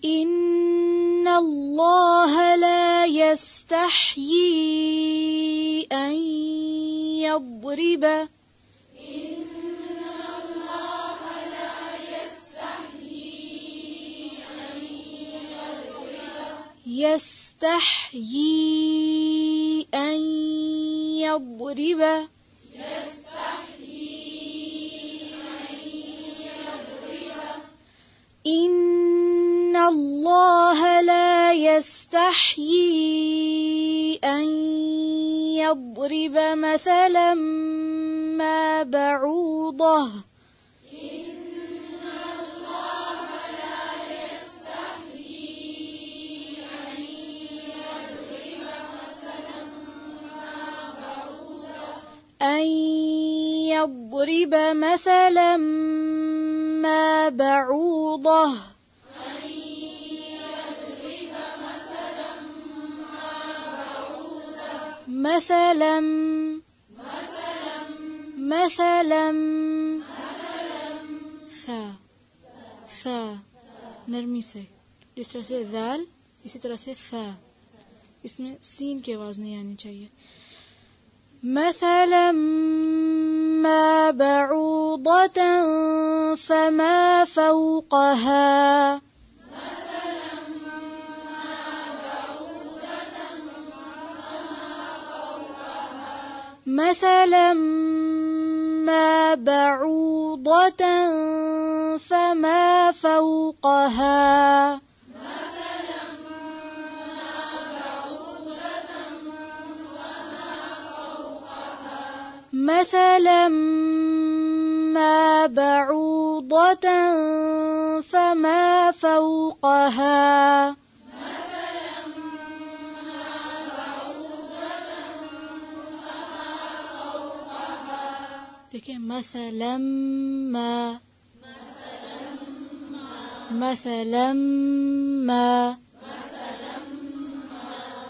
إن الله لا يستحيي أن يضرب يستحيي أن يضرب إن الله لا يستحيي أن يضرب مثلا ما بعوضة أن يضرب مثلا ما بعوضة مثلا ثا نرمی سے، جس طرح سے ذال اسی طرح سے ثا، اس میں سین کی آواز نہیں آنی چاہیے. مثلا ما بعوضة فما فوقها مثلا ما بعوضة فما فوقها مثلا ما بعوضة فما فوقها دیکھیں مثلا ما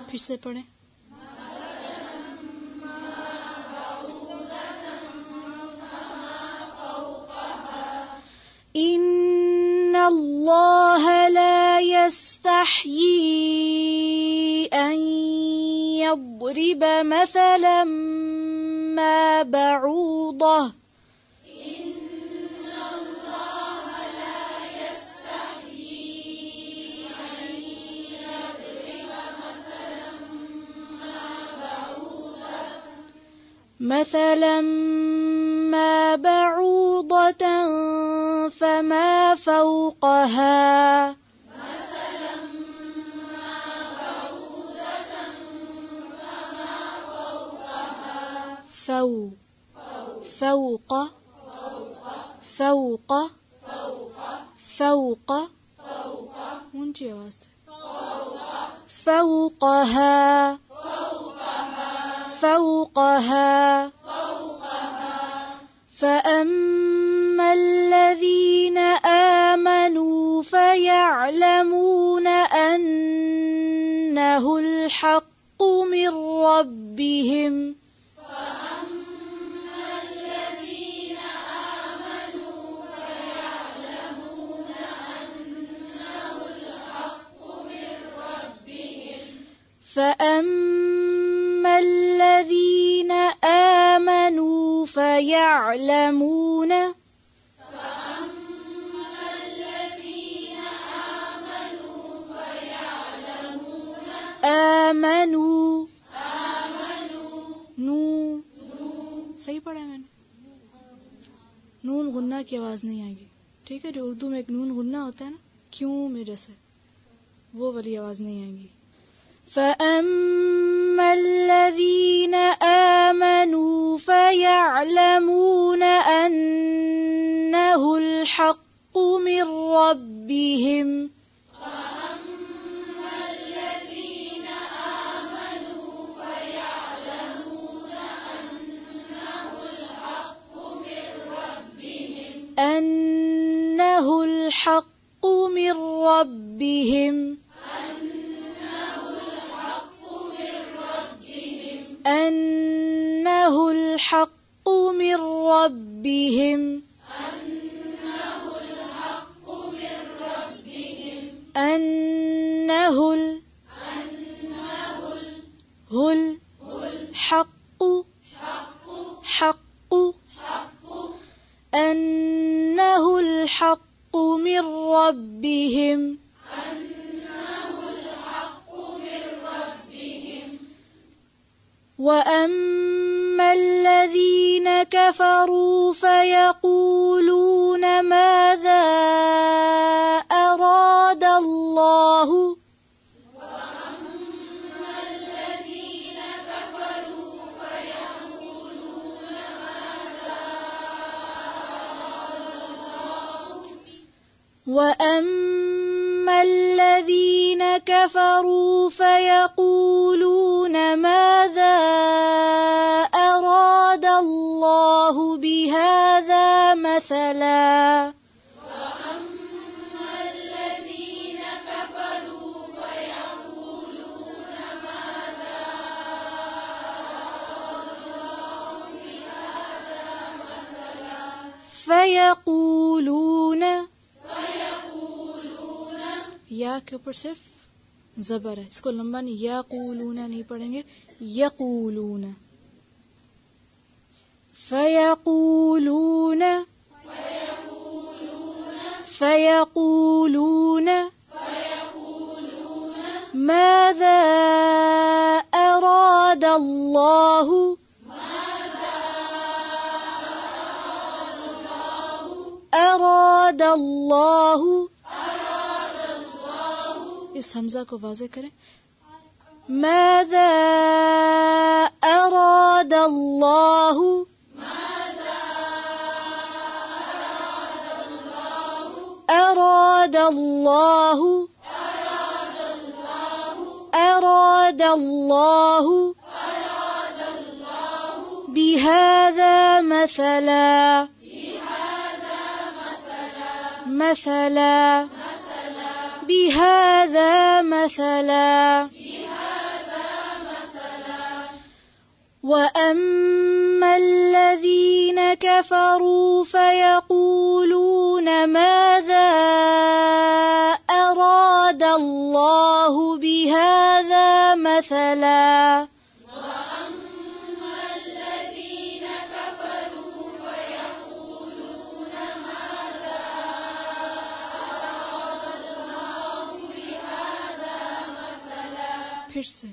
پھر سے پڑھیں. إن الله لا يستحيي أن يضرب مثلا ما بعوضة مثلا ما بعوضة فما فوقها فوق اونچی آواز سے فوقها فأما الذين آمنوا فيعلمون أنه الحق من ربهم فأما الذين آمنوا فيعلمون آمنوا نو صحیح پڑھا ہے میں نے. نون غنہ کی آواز نہیں آئے گی، ٹھیک ہے؟ جو اردو میں ایک نون غنہ ہوتا ہے نا، کیوں میں جیسے، وہ والی آواز نہیں آئے گی. فَأَمَّا الَّذِينَ آمَنُوا فَيَعْلَمُونَ أَنَّهُ الْحَقُّ مِنْ رَبِّهِمْ أَنَّهُ الْحَقُّ مِنْ رَبِّهِمْ أنه الحق من ربهم أنه الحق أنه الحق من ربهم وأما الذين كفروا فيقولون ماذا أراد الله وَأَمَّا الَّذِينَ كَفَرُوا فَيَقُولُونَ مَاذَا أَرَادَ اللَّهُ بِهَذَا مَثَلًا فَيَقُولُونَ یا کے اوپر صرف زبر ہے، اس کو لمبا نہیں، یقولون نہیں پڑھیں گے، یقولون. فیقولون ماذا اراد اللہ اس حمزہ کو واضح کریں. ماذا اراد اللہ اراد اللہ بهذا مثلا بهذا مثلا وأما الذين كفروا فيقولون ماذا أراد الله بهذا مثلا پھر سے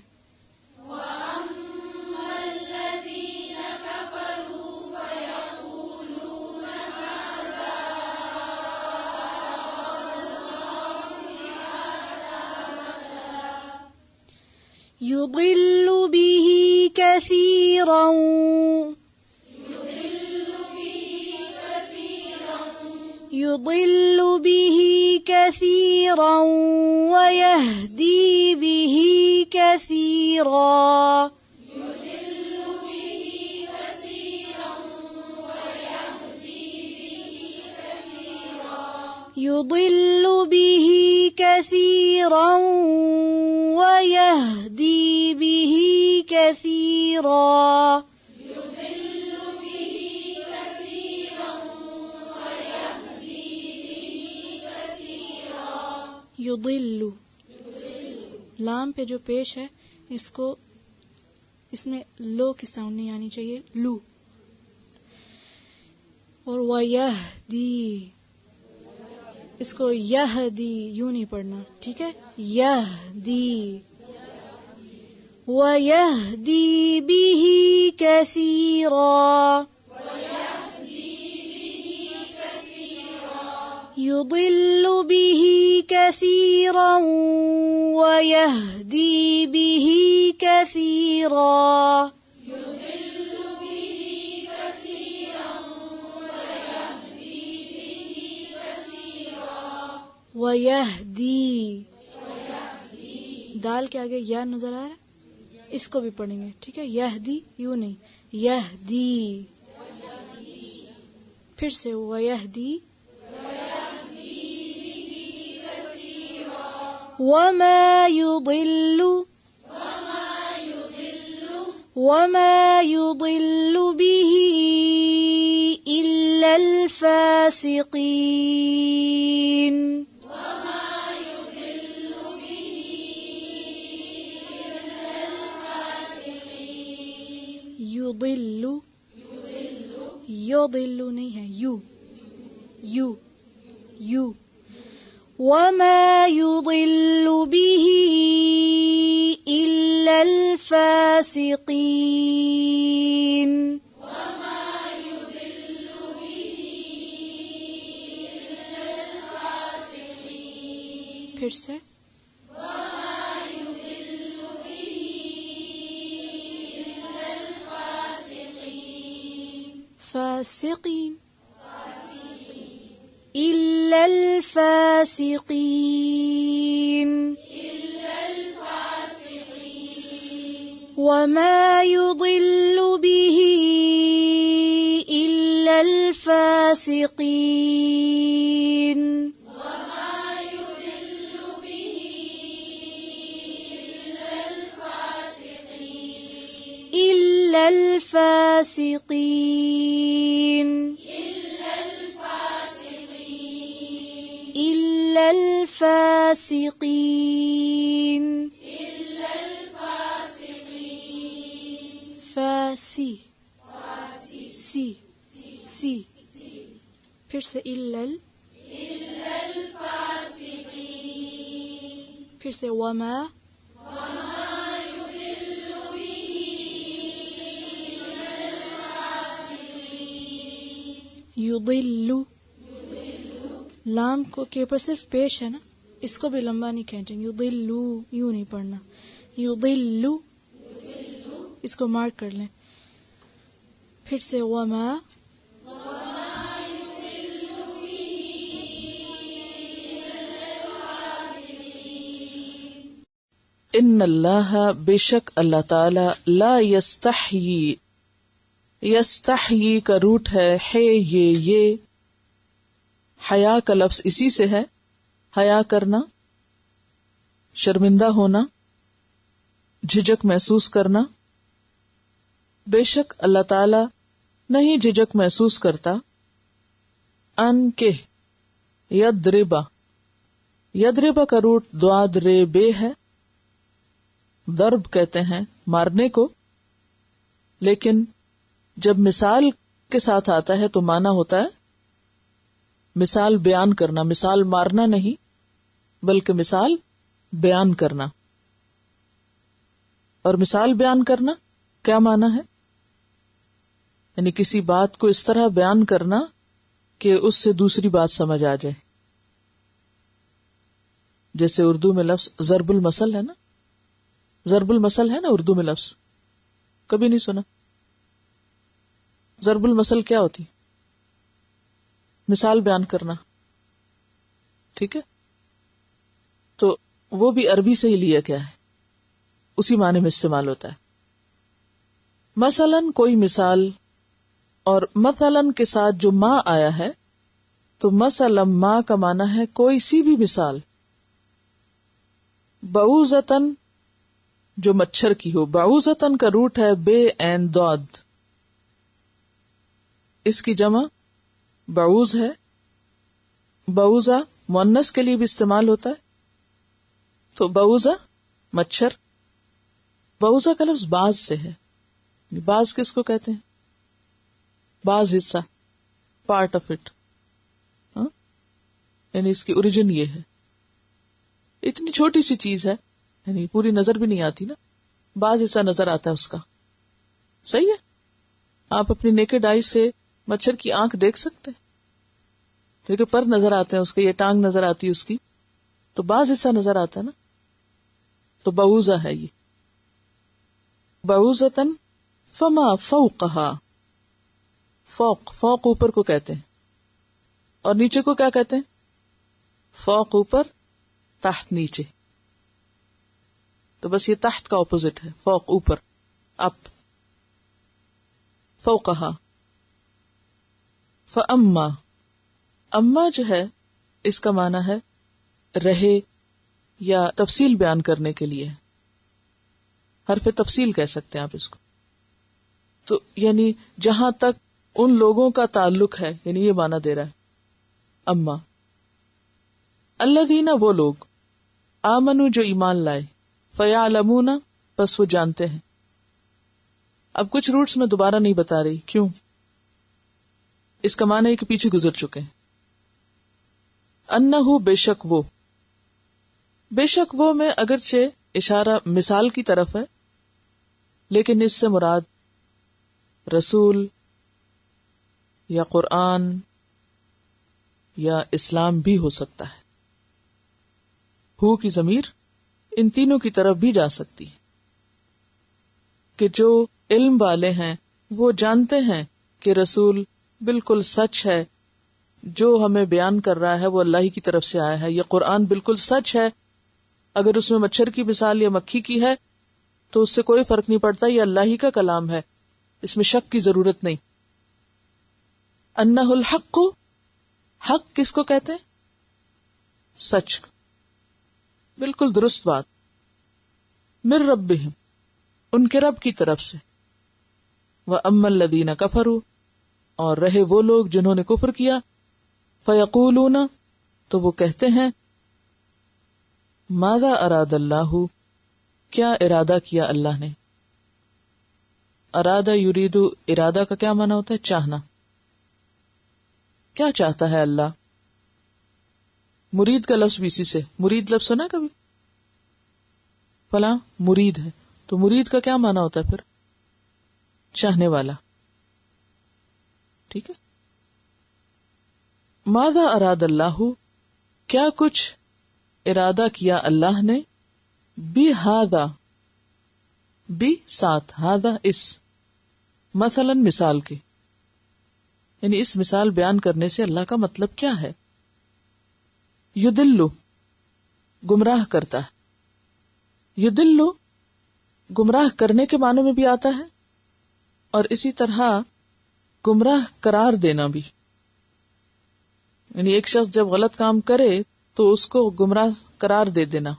يضل به كثيرا ويهدي به كثيرا يضل به كثيرا ويهدي به كثيرا یضل لام پہ جو پیش ہے اس کو اس میں لو کی ساؤنڈ نہیں آنی چاہیے، لو. اور وَيَهْدِي اس کو یہدی یوں نہیں پڑھنا، ٹھیک ہے؟ یہدی وَيَهْدِي بِهِ كَثِيرًا يضل به كثيرا ويهدي به كثيرا ويهدي دال کے آگے یا نظر آ رہا ہے، اس کو بھی پڑھیں گے، ٹھیک ہے؟ یہدی یوں نہیں، یہدی. پھر سے ویہدی وما يضل به إلا الفاسقين. وما يضل یضل نہیں ہے، یو یو یو. وما يضل به إلا الفاسقين. پھر سے فاسقين إلا الفاسقين. وما يضل به إلا الفاسقين. إلا الفاسقين. إلا الفاسقين. فاسي سی سی. پھر سے پھر سے وما یضل. لام کو کے پر صرف پیش ہے نا، اس کو بھی لمبا نہیں کھینچیں. یضل یوں نہیں پڑھنا، یضل اس کو مارک کر لیں. پھر سے وما ان اللہ بے شک اللہ تعالی لا یستحیی، یستحیی کا روٹ ہے یہ حیا کا لفظ اسی سے ہے. حیا کرنا، شرمندہ ہونا، جھجک محسوس کرنا. بے شک اللہ تعالی نہیں جھجک محسوس کرتا ان کے یضربا. یضربا کا روٹ دواد رے بے ہے. ضرب کہتے ہیں مارنے کو، لیکن جب مثال کے ساتھ آتا ہے تو معنی ہوتا ہے مثال بیان کرنا. مثال مارنا نہیں بلکہ مثال بیان کرنا. اور مثال بیان کرنا کیا معنی ہے؟ یعنی کسی بات کو اس طرح بیان کرنا کہ اس سے دوسری بات سمجھ آ جائے. جیسے اردو میں لفظ ضرب المثل ہے نا، ضرب المثل ہے نا اردو میں لفظ، کبھی نہیں سنا؟ ضرب المثل کیا ہوتی؟ مثال بیان کرنا. ٹھیک ہے، تو وہ بھی عربی سے ہی لیا گیا ہے، اسی معنی میں استعمال ہوتا ہے. مثلاً کوئی مثال، اور مثلاً کے ساتھ جو ما آیا ہے تو مثلا ما کا معنی ہے کوئی سی بھی مثال. بعوضتاً جو مچھر کی ہو. بعوضتاً کا روٹ ہے بے عین ضاد. اس کی جمع بعوض ہے. بعوضہ مؤنث کے لیے بھی استعمال ہوتا ہے. تو بعوضہ مچھر. بعوضہ کا لفظ باز سے ہے. باز کس کو کہتے ہیں؟ باز حصہ، پارٹ آف اٹ. یعنی اس کی اوریجن یہ ہے. اتنی چھوٹی سی چیز ہے، یعنی پوری نظر بھی نہیں آتی نا، باز حصہ نظر آتا ہے اس کا. صحیح ہے، آپ اپنی نیکڈ آئی سے مچھر کی آنکھ دیکھ سکتے ہیں، کیونکہ پر نظر آتے ہیں اس کے، یہ ٹانگ نظر آتی ہے اس کی، تو باز حصہ نظر آتا ہے نا. تو بعوضہ ہے یہ. بعوضتاً فما فوقہا. فوق اوپر کو کہتے ہیں، اور نیچے کو کیا کہتے ہیں؟ فوق اوپر، تحت نیچے. تو بس یہ تحت کا اپوزٹ ہے، فوق اوپر، اپ. فوقہا. فاما، اما جو ہے اس کا معنی ہے رہے یا تفصیل بیان کرنے کے لیے. حرف تفصیل کہہ سکتے ہیں آپ اس کو. تو یعنی جہاں تک ان لوگوں کا تعلق ہے، یعنی یہ معنی دے رہا ہے اما. الذین وہ لوگ، آمنو جو ایمان لائے، فیعلمون پس وہ جانتے ہیں. اب کچھ روٹس میں دوبارہ نہیں بتا رہی، کیوں؟ اس کا معنی ہے کہ پیچھے گزر چکے ہیں. انہو بے شک وہ میں اگرچہ اشارہ مثال کی طرف ہے، لیکن اس سے مراد رسول یا قرآن یا اسلام بھی ہو سکتا ہے. ہو کی ضمیر ان تینوں کی طرف بھی جا سکتی ہے کہ جو علم والے ہیں وہ جانتے ہیں کہ رسول بالکل سچ ہے، جو ہمیں بیان کر رہا ہے وہ اللہ ہی کی طرف سے آیا ہے. یہ قرآن بالکل سچ ہے، اگر اس میں مچھر کی مثال یا مکھی کی ہے تو اس سے کوئی فرق نہیں پڑتا، یہ اللہ ہی کا کلام ہے، اس میں شک کی ضرورت نہیں. انہ الحق، حق کس کو کہتے ہیں؟ سچ، بالکل درست بات. من ربہم، ان کے رب کی طرف سے. وَأَمَّا الَّذِينَ كَفَرُوا، اور رہے وہ لوگ جنہوں نے کفر کیا. فَيَقُولُونَ، تو وہ کہتے ہیں ماذا اراد اللہ، کیا ارادہ کیا اللہ نے. ارادہ یرید، ارادہ کا کیا معنی ہوتا ہے؟ چاہنا. کیا چاہتا ہے اللہ؟ مرید کا لفظ بھی اسی سے. مرید لفظ سنا کبھی؟ فلاں مرید ہے، تو مرید کا کیا معنی ہوتا ہے پھر؟ چاہنے والا. ٹھیک ہے. ماذا اراد اللہ، کیا کچھ ارادہ کیا اللہ نے. بہذا، بی ساتھ، ہذا اس، مثلا مثال کے، یعنی اس مثال بیان کرنے سے اللہ کا مطلب کیا ہے. یدلو، گمراہ کرتا ہے. یدلو گمراہ کرنے کے معنی میں بھی آتا ہے، اور اسی طرح گمراہ قرار دینا بھی. یعنی ایک شخص جب غلط کام کرے تو اس کو گمراہ قرار دے دینا.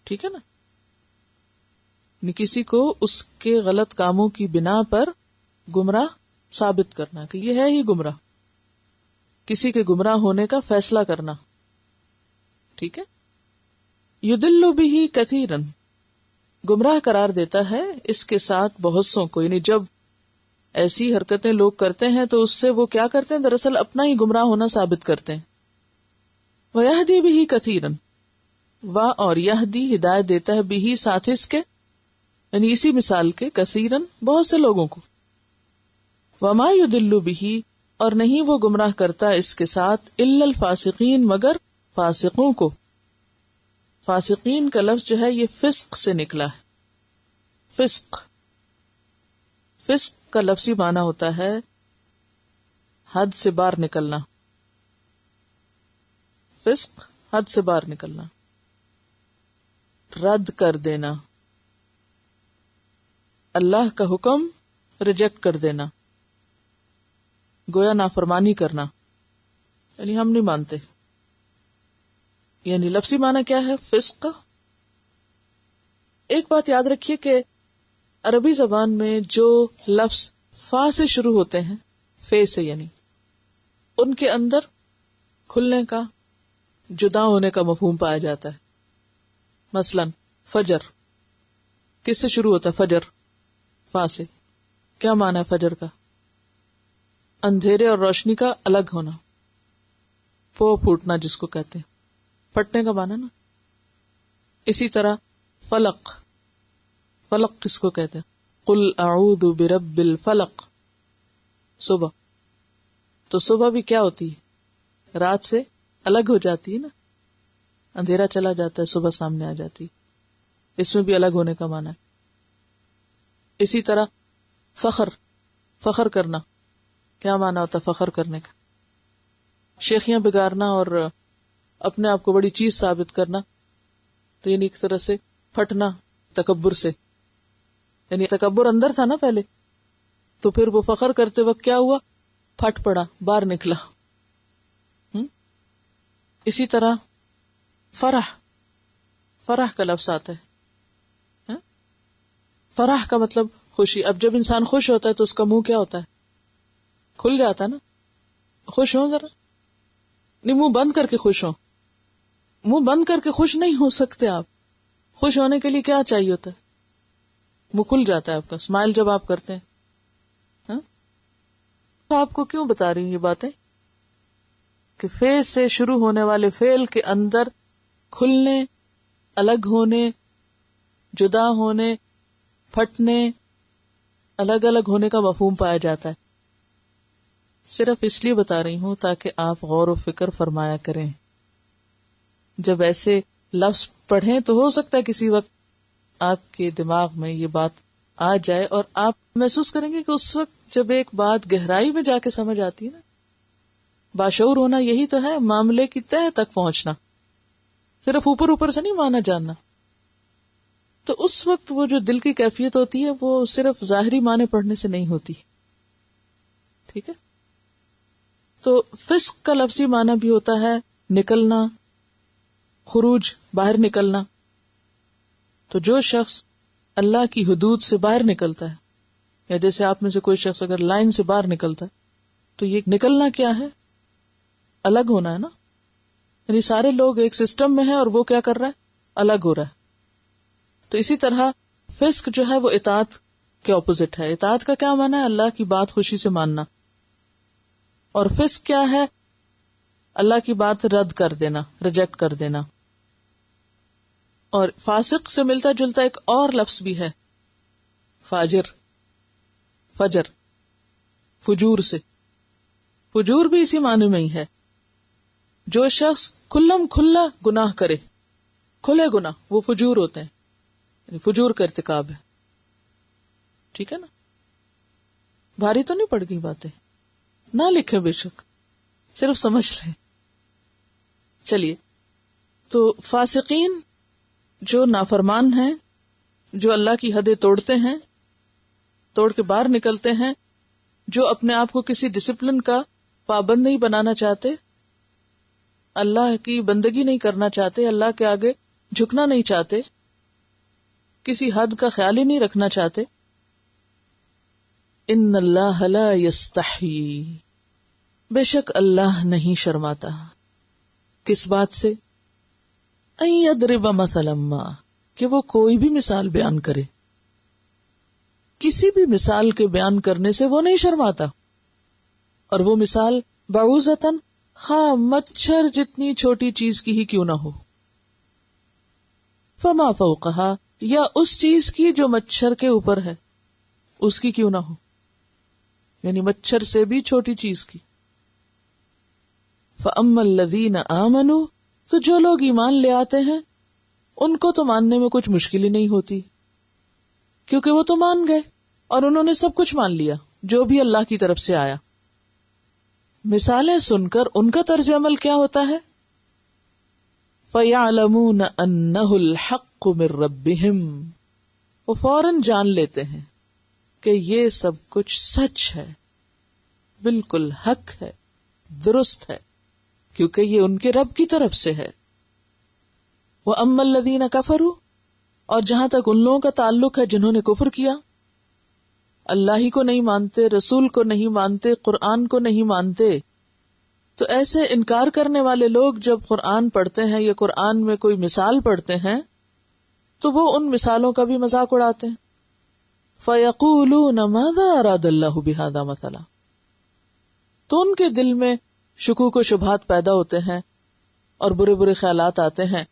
ٹھیک ہے نا. یعنی کسی کو اس کے غلط کاموں کی بنا پر گمراہ ثابت کرنا کہ یہ ہے ہی گمراہ، کسی کے گمراہ ہونے کا فیصلہ کرنا. ٹھیک ہے. یدل بہ کثیرا، گمراہ قرار دیتا ہے اس کے ساتھ بہت سوں کو. یعنی جب ایسی حرکتیں لوگ کرتے ہیں تو اس سے وہ کیا کرتے ہیں؟ دراصل اپنا ہی گمراہ ہونا ثابت کرتے ہیں. وَيَهْدِي بِهِ كَثِيرًا، اور یہدی ہدایت دیتا ہے بھی ساتھ اس کے، یعنی اسی مثال کے، کثیرن بہت سے لوگوں کو. وَمَا يُضِلُّ بِهِ، اور نہیں وہ گمراہ کرتا اس کے ساتھ، إِلَّا الْفَاسِقِينَ، مگر فاسقوں کو. فاسقین کا لفظ جو ہے یہ فسق سے نکلا ہے. فسق کا لفظی معنی ہوتا ہے حد سے باہر نکلنا. فسق حد سے باہر نکلنا، رد کر دینا، اللہ کا حکم ریجیکٹ کر دینا، گویا نافرمانی کرنا، یعنی ہم نہیں مانتے. یعنی لفظی معنی کیا ہے فسق؟ ایک بات یاد رکھیے کہ عربی زبان میں جو لفظ فا سے شروع ہوتے ہیں، فے سے، یعنی ان کے اندر کھلنے کا، جدا ہونے کا مفہوم پایا جاتا ہے. مثلا فجر کس سے شروع ہوتا ہے؟ فجر، فا سے. کیا معنی ہے فجر کا؟ اندھیرے اور روشنی کا الگ ہونا، پو پھوٹنا جس کو کہتے ہیں، پھٹنے کا معنی نا. اسی طرح فلق کس کو کہتے ہیں؟ قل اعوذ برب الفلق، صبح. تو صبح بھی کیا ہوتی ہے؟ رات سے الگ ہو جاتی ہے نا، اندھیرا چلا جاتا ہے، صبح سامنے آ جاتی. اس میں بھی الگ ہونے کا معنی ہے. اسی طرح فخر کرنا، کیا معنی ہوتا ہے فخر کرنے کا؟ شیخیاں بگارنا اور اپنے آپ کو بڑی چیز ثابت کرنا. تو یعنی ایک طرح سے پھٹنا تکبر سے، یعنی تکبر اندر تھا نا پہلے، تو پھر وہ فخر کرتے وقت کیا ہوا؟ پھٹ پڑا، باہر نکلا. اسی طرح فرح کا لفظ آتا ہے. فرح کا مطلب خوشی. اب جب انسان خوش ہوتا ہے تو اس کا منہ کیا ہوتا ہے؟ کھل جاتا ہے نا. خوش ہو ذرا، نہیں منہ بند کر کے خوش ہو. منہ بند کر کے خوش نہیں ہو سکتے آپ. خوش ہونے کے لیے کیا چاہیے ہوتا ہے؟ منہ کھل جاتا ہے آپ کا. اسمائل جب آپ کرتے ہیں، آپ کو کیوں بتا رہی ہوں یہ باتیں کہ فے سے شروع ہونے والے فعل کے اندر کھلنے، الگ ہونے، جدا ہونے، پھٹنے، الگ الگ ہونے کا مفہوم پایا جاتا ہے. صرف اس لیے بتا رہی ہوں تاکہ آپ غور و فکر فرمایا کریں. جب ایسے لفظ پڑھیں تو ہو سکتا ہے کسی وقت آپ کے دماغ میں یہ بات آ جائے اور آپ محسوس کریں گے کہ اس وقت جب ایک بات گہرائی میں جا کے سمجھ آتی ہے نا، باشعور ہونا یہی تو ہے، معاملے کی تہ تک پہنچنا، صرف اوپر اوپر سے نہیں مانا جاننا. تو اس وقت وہ جو دل کی کیفیت ہوتی ہے وہ صرف ظاہری معنی پڑھنے سے نہیں ہوتی. ٹھیک ہے؟ تو فسق کا لفظی معنی بھی ہوتا ہے نکلنا، خروج، باہر نکلنا. تو جو شخص اللہ کی حدود سے باہر نکلتا ہے، یا جیسے آپ میں سے کوئی شخص اگر لائن سے باہر نکلتا ہے تو یہ نکلنا کیا ہے؟ الگ ہونا ہے نا. یعنی سارے لوگ ایک سسٹم میں ہیں اور وہ کیا کر رہا ہے؟ الگ ہو رہا ہے. تو اسی طرح فسق جو ہے وہ اطاعت کے اپوزٹ ہے. اطاعت کا کیا معنی ہے؟ اللہ کی بات خوشی سے ماننا. اور فسق کیا ہے؟ اللہ کی بات رد کر دینا، ریجیکٹ کر دینا. اور فاسق سے ملتا جلتا ایک اور لفظ بھی ہے، فاجر، فجر، فجور سے. فجور بھی اسی معنی میں ہی ہے. جو شخص کھلم کھلا گناہ کرے، کھلے گناہ، وہ فجور ہوتے ہیں، یعنی فجور کا ارتکاب ہے. ٹھیک ہے نا؟ بھاری تو نہیں پڑ گئی باتیں؟ نہ لکھیں بے شک، صرف سمجھ لیں. چلیے، تو فاسقین جو نافرمان ہیں، جو اللہ کی حدیں توڑتے ہیں، توڑ کے باہر نکلتے ہیں، جو اپنے آپ کو کسی ڈسپلن کا پابند نہیں بنانا چاہتے، اللہ کی بندگی نہیں کرنا چاہتے، اللہ کے آگے جھکنا نہیں چاہتے، کسی حد کا خیال ہی نہیں رکھنا چاہتے. ان اللہ لا یستحی، بے شک اللہ نہیں شرماتا. کس بات سے؟ ان یضرب مثلا ما، کہ وہ کوئی بھی مثال بیان کرے. کسی بھی مثال کے بیان کرنے سے وہ نہیں شرماتا. اور وہ مثال بعوضۃً، خواہ مچھر جتنی چھوٹی چیز کی ہی کیوں نہ ہو. فما فوقہا، یا اس چیز کی جو مچھر کے اوپر ہے، اس کی کیوں نہ ہو، یعنی مچھر سے بھی چھوٹی چیز کی. فَأَمَّا الَّذِينَ آمَنُوا، تو جو لوگ ایمان لے آتے ہیں ان کو تو ماننے میں کچھ مشکل ہی نہیں ہوتی، کیونکہ وہ تو مان گئے اور انہوں نے سب کچھ مان لیا جو بھی اللہ کی طرف سے آیا. مثالیں سن کر ان کا طرز عمل کیا ہوتا ہے؟ فَيَعْلَمُونَ أَنَّهُ الْحَقُّ مِن رَبِّهِمْ، وہ فوراً جان لیتے ہیں کہ یہ سب کچھ سچ ہے، بالکل حق ہے، درست ہے، کیونکہ یہ ان کے رب کی طرف سے ہے. وَأَمَّا الَّذِينَ كَفَرُوا، اور جہاں تک ان لوگوں کا تعلق ہے جنہوں نے کفر کیا، اللہ ہی کو نہیں مانتے، رسول کو نہیں مانتے، قرآن کو نہیں مانتے، تو ایسے انکار کرنے والے لوگ جب قرآن پڑھتے ہیں یا قرآن میں کوئی مثال پڑھتے ہیں تو وہ ان مثالوں کا بھی مذاق اڑاتے ہیں. فَيَقُولُونَ مَاذَا أَرَادَ اللَّهُ بِهَذَا مَثَلًا، تو ان کے دل میں شکوک و شبہات پیدا ہوتے ہیں اور برے برے خیالات آتے ہیں.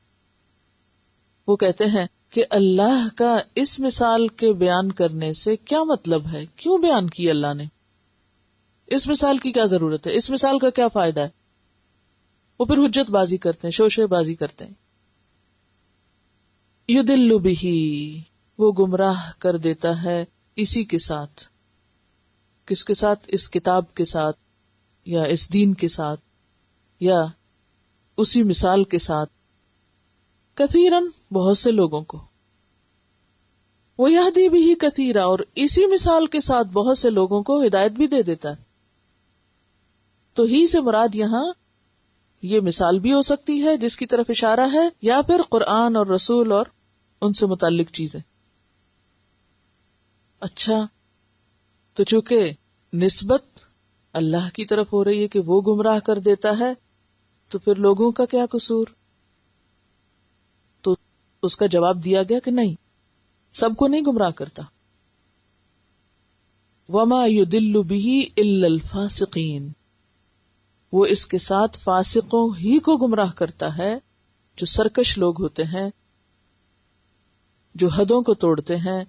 وہ کہتے ہیں کہ اللہ کا اس مثال کے بیان کرنے سے کیا مطلب ہے، کیوں بیان کی اللہ نے، اس مثال کی کیا ضرورت ہے، اس مثال کا کیا فائدہ ہے. وہ پھر حجت بازی کرتے ہیں، شوشے بازی کرتے ہیں. یضل بہ، وہ گمراہ کر دیتا ہے اسی کے ساتھ. کس کے ساتھ؟ اس کتاب کے ساتھ، یا اس دین کے ساتھ، یا اسی مثال کے ساتھ. کثیرن، بہت سے لوگوں کو. وَیہدی بہ کثیرا، اور اسی مثال کے ساتھ بہت سے لوگوں کو ہدایت بھی دے دیتا ہے. تو ہی سے مراد یہاں یہ مثال بھی ہو سکتی ہے جس کی طرف اشارہ ہے، یا پھر قرآن اور رسول اور ان سے متعلق چیزیں. اچھا، تو چونکہ نسبت اللہ کی طرف ہو رہی ہے کہ وہ گمراہ کر دیتا ہے، تو پھر لوگوں کا کیا قصور؟ تو اس کا جواب دیا گیا کہ نہیں، سب کو نہیں گمراہ کرتا. وما يضل به الا الفاسقین، وہ اس کے ساتھ فاسقوں ہی کو گمراہ کرتا ہے جو سرکش لوگ ہوتے ہیں، جو حدوں کو توڑتے ہیں،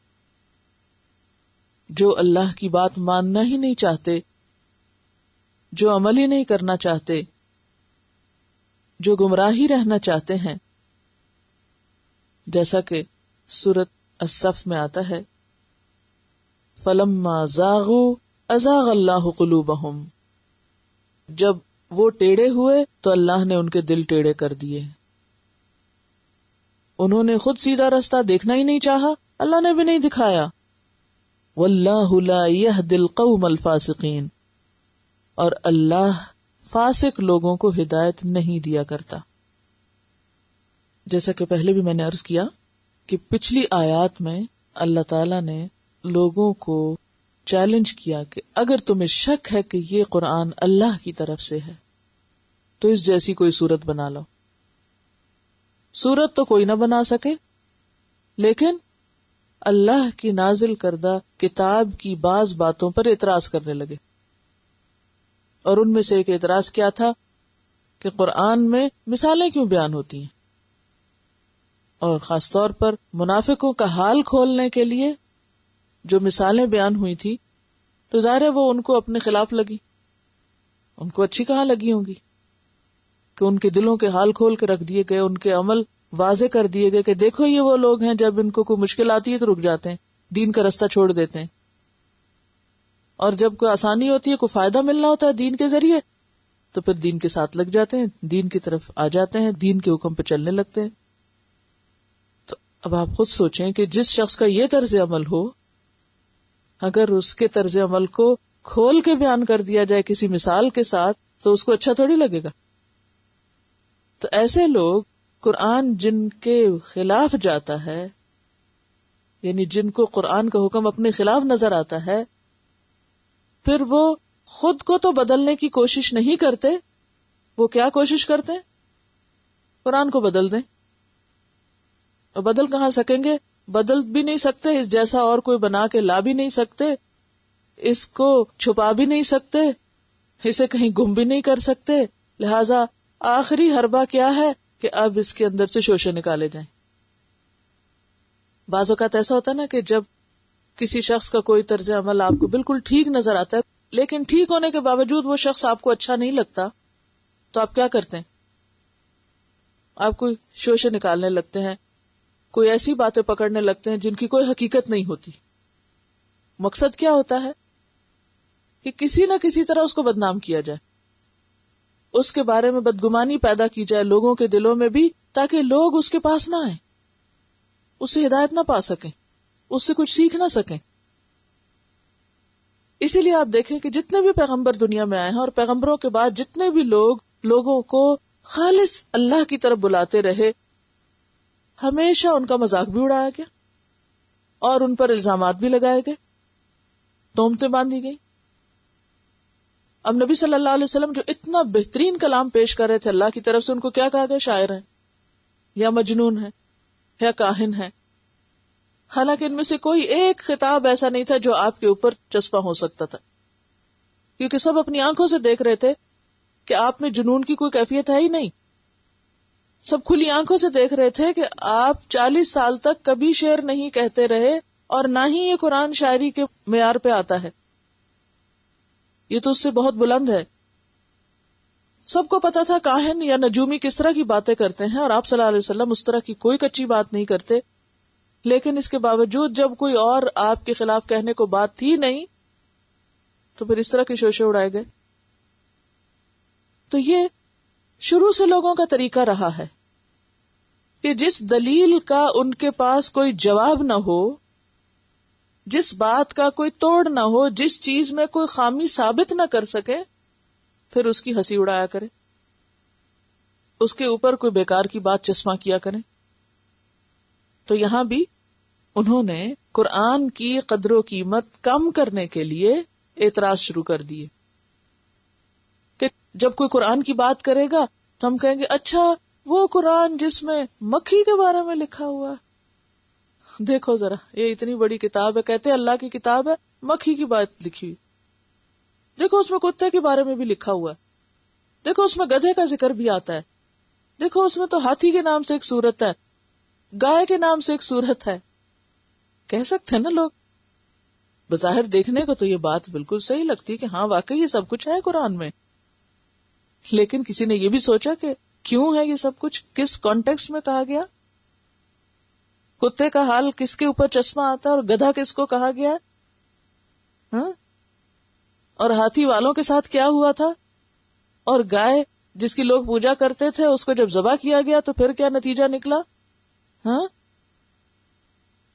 جو اللہ کی بات ماننا ہی نہیں چاہتے، جو عمل ہی نہیں کرنا چاہتے، جو گمراہ ہی رہنا چاہتے ہیں، جیسا کہ سورۃ الصف میں آتا ہے فَلَمَّا زَاغُوا أَزَاغَ اللَّهُ قُلُوبَهُمْ، جب وہ ٹیڑے ہوئے تو اللہ نے ان کے دل ٹیڑے کر دیے، انہوں نے خود سیدھا راستہ دیکھنا ہی نہیں چاہا، اللہ نے بھی نہیں دکھایا۔ وَاللَّهُ لَا يَهْدِي الْقَوْمَ الْفَاسِقِينَ، اور اللہ فاسق لوگوں کو ہدایت نہیں دیا کرتا۔ جیسا کہ پہلے بھی میں نے عرض کیا کہ پچھلی آیات میں اللہ تعالی نے لوگوں کو چیلنج کیا کہ اگر تمہیں شک ہے کہ یہ قرآن اللہ کی طرف سے ہے تو اس جیسی کوئی صورت بنا لو۔ صورت تو کوئی نہ بنا سکے، لیکن اللہ کی نازل کردہ کتاب کی بعض باتوں پر اعتراض کرنے لگے، اور ان میں سے ایک اعتراض کیا تھا کہ قرآن میں مثالیں کیوں بیان ہوتی ہیں، اور خاص طور پر منافقوں کا حال کھولنے کے لیے جو مثالیں بیان ہوئی تھی تو ظاہر ہے وہ ان کو اپنے خلاف لگی، ان کو اچھی کہاں لگی ہوں گی کہ ان کے دلوں کے حال کھول کے رکھ دیے گئے، ان کے عمل واضح کر دیے گئے کہ دیکھو یہ وہ لوگ ہیں جب ان کو کوئی مشکل آتی ہے تو رک جاتے ہیں، دین کا رستہ چھوڑ دیتے ہیں، اور جب کوئی آسانی ہوتی ہے، کوئی فائدہ ملنا ہوتا ہے دین کے ذریعے تو پھر دین کے ساتھ لگ جاتے ہیں، دین کی طرف آ جاتے ہیں، دین کے حکم پہ چلنے لگتے ہیں۔ تو اب آپ خود سوچیں کہ جس شخص کا یہ طرز عمل ہو، اگر اس کے طرز عمل کو کھول کے بیان کر دیا جائے کسی مثال کے ساتھ تو اس کو اچھا تھوڑی لگے گا۔ تو ایسے لوگ قرآن جن کے خلاف جاتا ہے، یعنی جن کو قرآن کا حکم اپنے خلاف نظر آتا ہے، پھر وہ خود کو تو بدلنے کی کوشش نہیں کرتے، وہ کیا کوشش کرتے ہیں؟ قرآن کو بدل دیں۔ اور بدل کہاں سکیں گے؟ بدل بھی نہیں سکتے، اس جیسا اور کوئی بنا کے لا بھی نہیں سکتے، اس کو چھپا بھی نہیں سکتے، اسے کہیں گم بھی نہیں کر سکتے، لہذا آخری حربہ کیا ہے کہ اب اس کے اندر سے شوشے نکالے جائیں۔ بعض اوقات ایسا ہوتا ہے نا کہ جب کسی شخص کا کوئی طرز عمل آپ کو بالکل ٹھیک نظر آتا ہے، لیکن ٹھیک ہونے کے باوجود وہ شخص آپ کو اچھا نہیں لگتا، تو آپ کیا کرتے ہیں؟ آپ کوئی شوشے نکالنے لگتے ہیں، کوئی ایسی باتیں پکڑنے لگتے ہیں جن کی کوئی حقیقت نہیں ہوتی۔ مقصد کیا ہوتا ہے کہ کسی نہ کسی طرح اس کو بدنام کیا جائے، اس کے بارے میں بدگمانی پیدا کی جائے لوگوں کے دلوں میں بھی، تاکہ لوگ اس کے پاس نہ آئیں، اس سے ہدایت نہ پا سکیں، اس سے کچھ سیکھ نہ سکیں۔ اسی لیے آپ دیکھیں کہ جتنے بھی پیغمبر دنیا میں آئے ہیں، اور پیغمبروں کے بعد جتنے بھی لوگ لوگوں کو خالص اللہ کی طرف بلاتے رہے، ہمیشہ ان کا مذاق بھی اڑایا گیا اور ان پر الزامات بھی لگائے گئے، تہمتیں باندھی گئی۔ اب نبی صلی اللہ علیہ وسلم جو اتنا بہترین کلام پیش کر رہے تھے اللہ کی طرف سے، ان کو کیا کہا گیا؟ شاعر ہیں، یا مجنون ہیں، یا کاہن ہیں۔ حالانکہ ان میں سے کوئی ایک خطاب ایسا نہیں تھا جو آپ کے اوپر چسپاں ہو سکتا تھا، کیونکہ سب اپنی آنکھوں سے دیکھ رہے تھے کہ آپ میں جنون کی کوئی کیفیت ہے ہی نہیں۔ سب کھلی آنکھوں سے دیکھ رہے تھے کہ آپ 40 سال تک کبھی شعر نہیں کہتے رہے، اور نہ ہی یہ قرآن شاعری کے معیار پہ آتا ہے، یہ تو اس سے بہت بلند ہے۔ سب کو پتا تھا کاہن یا نجومی کس طرح کی باتیں کرتے ہیں، اور آپ صلی اللہ علیہ وسلم اس طرح کی کوئی کچی بات نہیں کرتے، لیکن اس کے باوجود جب کوئی اور آپ کے خلاف کہنے کو بات تھی نہیں تو پھر اس طرح کے شوشے اڑائے گئے۔ تو یہ شروع سے لوگوں کا طریقہ رہا ہے کہ جس دلیل کا ان کے پاس کوئی جواب نہ ہو، جس بات کا کوئی توڑ نہ ہو، جس چیز میں کوئی خامی ثابت نہ کر سکے، پھر اس کی ہنسی اڑایا کرے، اس کے اوپر کوئی بیکار کی بات چسپاں کیا کرے۔ تو یہاں بھی انہوں نے قرآن کی قدر و قیمت کم کرنے کے لیے اعتراض شروع کر دیے کہ جب کوئی قرآن کی بات کرے گا تو ہم کہیں گے اچھا وہ قرآن جس میں مکھی کے بارے میں لکھا ہوا ہے، دیکھو ذرا یہ اتنی بڑی کتاب ہے، کہتے اللہ کی کتاب ہے، مکھی کی بات لکھی ہوئی، دیکھو اس میں کتے کے بارے میں بھی لکھا ہوا ہے، دیکھو اس میں گدھے کا ذکر بھی آتا ہے، دیکھو اس میں تو ہاتھی کے نام سے ایک صورت ہے، گائے کے نام سے ایک صورت ہے. کہہ سکتے ہیں نا لوگ، بظاہر دیکھنے کو تو یہ بات بالکل صحیح لگتی کہ ہاں واقعی یہ سب کچھ ہے قرآن میں، لیکن کسی نے یہ بھی سوچا کہ کیوں ہے یہ سب کچھ، کس کانٹیکسٹ میں کہا گیا، کتے کا حال کس کے اوپر چشمہ آتا ہے اور گدھا کس کو کہا گیا، ہاں، اور ہاتھی والوں کے ساتھ کیا ہوا تھا، اور گائے جس کی لوگ پوجا کرتے تھے اس کو جب ذبح کیا گیا تو پھر کیا نتیجہ نکلا. ہاں،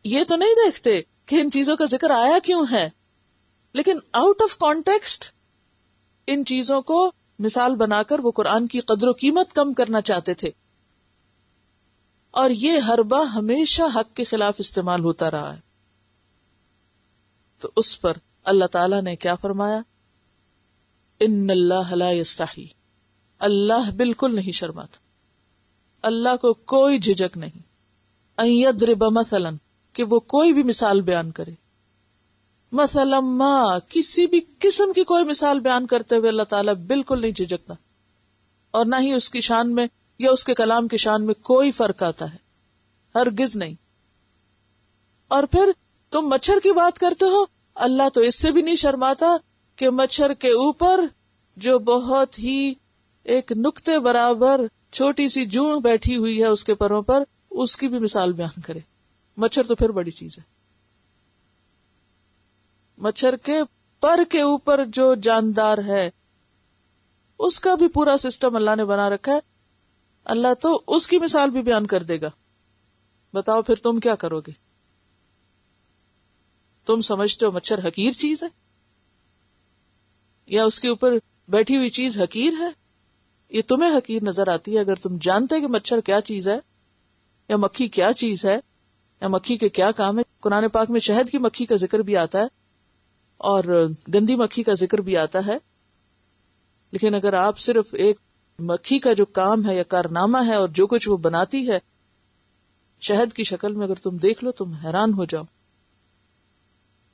یہ تو نہیں دیکھتے کہ ان چیزوں کا ذکر آیا کیوں ہے، لیکن آؤٹ آف کانٹیکسٹ ان چیزوں کو مثال بنا کر وہ قرآن کی قدر و قیمت کم کرنا چاہتے تھے، اور یہ حربہ ہمیشہ حق کے خلاف استعمال ہوتا رہا ہے. تو اس پر اللہ تعالیٰ نے کیا فرمایا، ان اللہ لا یستحی، اللہ بالکل نہیں شرماتا، اللہ کو کوئی جھجک نہیں، ان یضرب مثلا، کہ وہ کوئی بھی مثال بیان کرے، مثلا ما، کسی بھی قسم کی کوئی مثال بیان کرتے ہوئے اللہ تعالیٰ بالکل نہیں جھجکتا، اور نہ ہی اس کی شان میں یا اس کے کلام کی شان میں کوئی فرق آتا ہے، ہرگز نہیں. اور پھر تم مچھر کی بات کرتے ہو، اللہ تو اس سے بھی نہیں شرماتا کہ مچھر کے اوپر جو بہت ہی ایک نقطے برابر چھوٹی سی جون بیٹھی ہوئی ہے اس کے پروں پر، اس کی بھی مثال بیان کرے. مچھر تو پھر بڑی چیز ہے، مچھر کے پر کے اوپر جو جاندار ہے اس کا بھی پورا سسٹم اللہ نے بنا رکھا ہے، اللہ تو اس کی مثال بھی بیان کر دے گا. بتاؤ پھر تم کیا کرو گے؟ تم سمجھتے ہو مچھر حقیر چیز ہے، یا اس کے اوپر بیٹھی ہوئی چیز حقیر ہے؟ یہ تمہیں حقیر نظر آتی ہے اگر تم جانتے کہ مچھر کیا چیز ہے، یا مکھی کیا چیز ہے، یا مکھی کے کیا کام ہے. قرآن پاک میں شہد کی مکھی کا ذکر بھی آتا ہے اور گندی مکھی کا ذکر بھی آتا ہے، لیکن اگر آپ صرف ایک مکھی کا جو کام ہے یا کارنامہ ہے اور جو کچھ وہ بناتی ہے شہد کی شکل میں اگر تم دیکھ لو تم حیران ہو جاؤ.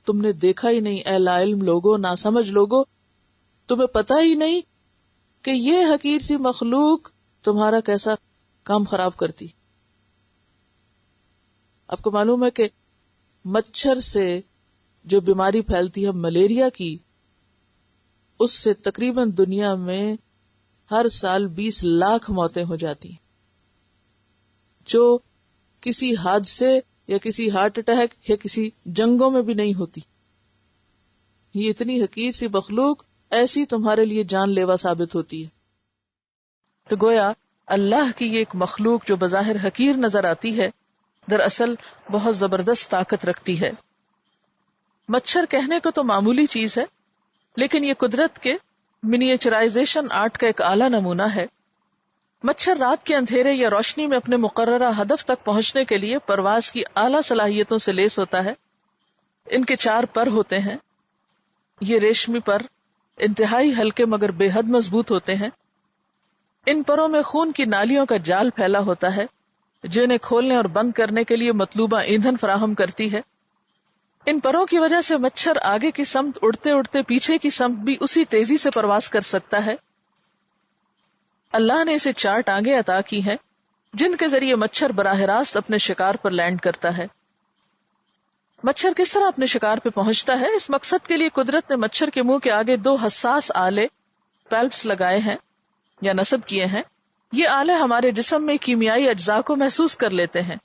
تم نے دیکھا ہی نہیں اے لا علم لوگو، ناسمجھ لوگو، تمہیں پتہ ہی نہیں کہ یہ حقیر سی مخلوق تمہارا کیسا کام خراب کرتی. آپ کو معلوم ہے کہ مچھر سے جو بیماری پھیلتی ہے ملیریا کی، اس سے تقریباً دنیا میں ہر سال 20 لاکھ موتیں ہو جاتی ہیں، جو کسی حادثے یا کسی ہارٹ اٹیک یا کسی جنگوں میں بھی نہیں ہوتی. یہ اتنی حقیر سی مخلوق ایسی تمہارے لیے جان لیوا ثابت ہوتی ہے. تو گویا اللہ کی یہ ایک مخلوق جو بظاہر حقیر نظر آتی ہے دراصل بہت زبردست طاقت رکھتی ہے. مچھر کہنے کو تو معمولی چیز ہے، لیکن یہ قدرت کے منیچرائزیشن آرٹ کا ایک اعلیٰ نمونہ ہے. مچھر رات کے اندھیرے یا روشنی میں اپنے مقررہ ہدف تک پہنچنے کے لیے پرواز کی اعلیٰ صلاحیتوں سے لیس ہوتا ہے. ان کے 4 پر ہوتے ہیں. یہ ریشمی پر انتہائی ہلکے مگر بے حد مضبوط ہوتے ہیں. ان پروں میں خون کی نالیوں کا جال پھیلا ہوتا ہے جو انہیں کھولنے اور بند کرنے کے لیے مطلوبہ ایندھن فراہم کرتی ہے. ان پروں کی وجہ سے مچھر آگے کی سمت اڑتے اڑتے پیچھے کی سمت بھی اسی تیزی سے پرواز کر سکتا ہے. اللہ نے اسے 4 ٹانگیں عطا کی ہیں جن کے ذریعے مچھر براہ راست اپنے شکار پر لینڈ کرتا ہے. مچھر کس طرح اپنے شکار پہ پہنچتا ہے، اس مقصد کے لیے قدرت نے مچھر کے منہ کے آگے 2 حساس آلے پیلپس لگائے ہیں یا نصب کیے ہیں. یہ آلے ہمارے جسم میں کیمیائی اجزاء کو محسوس کر لیتے ہیں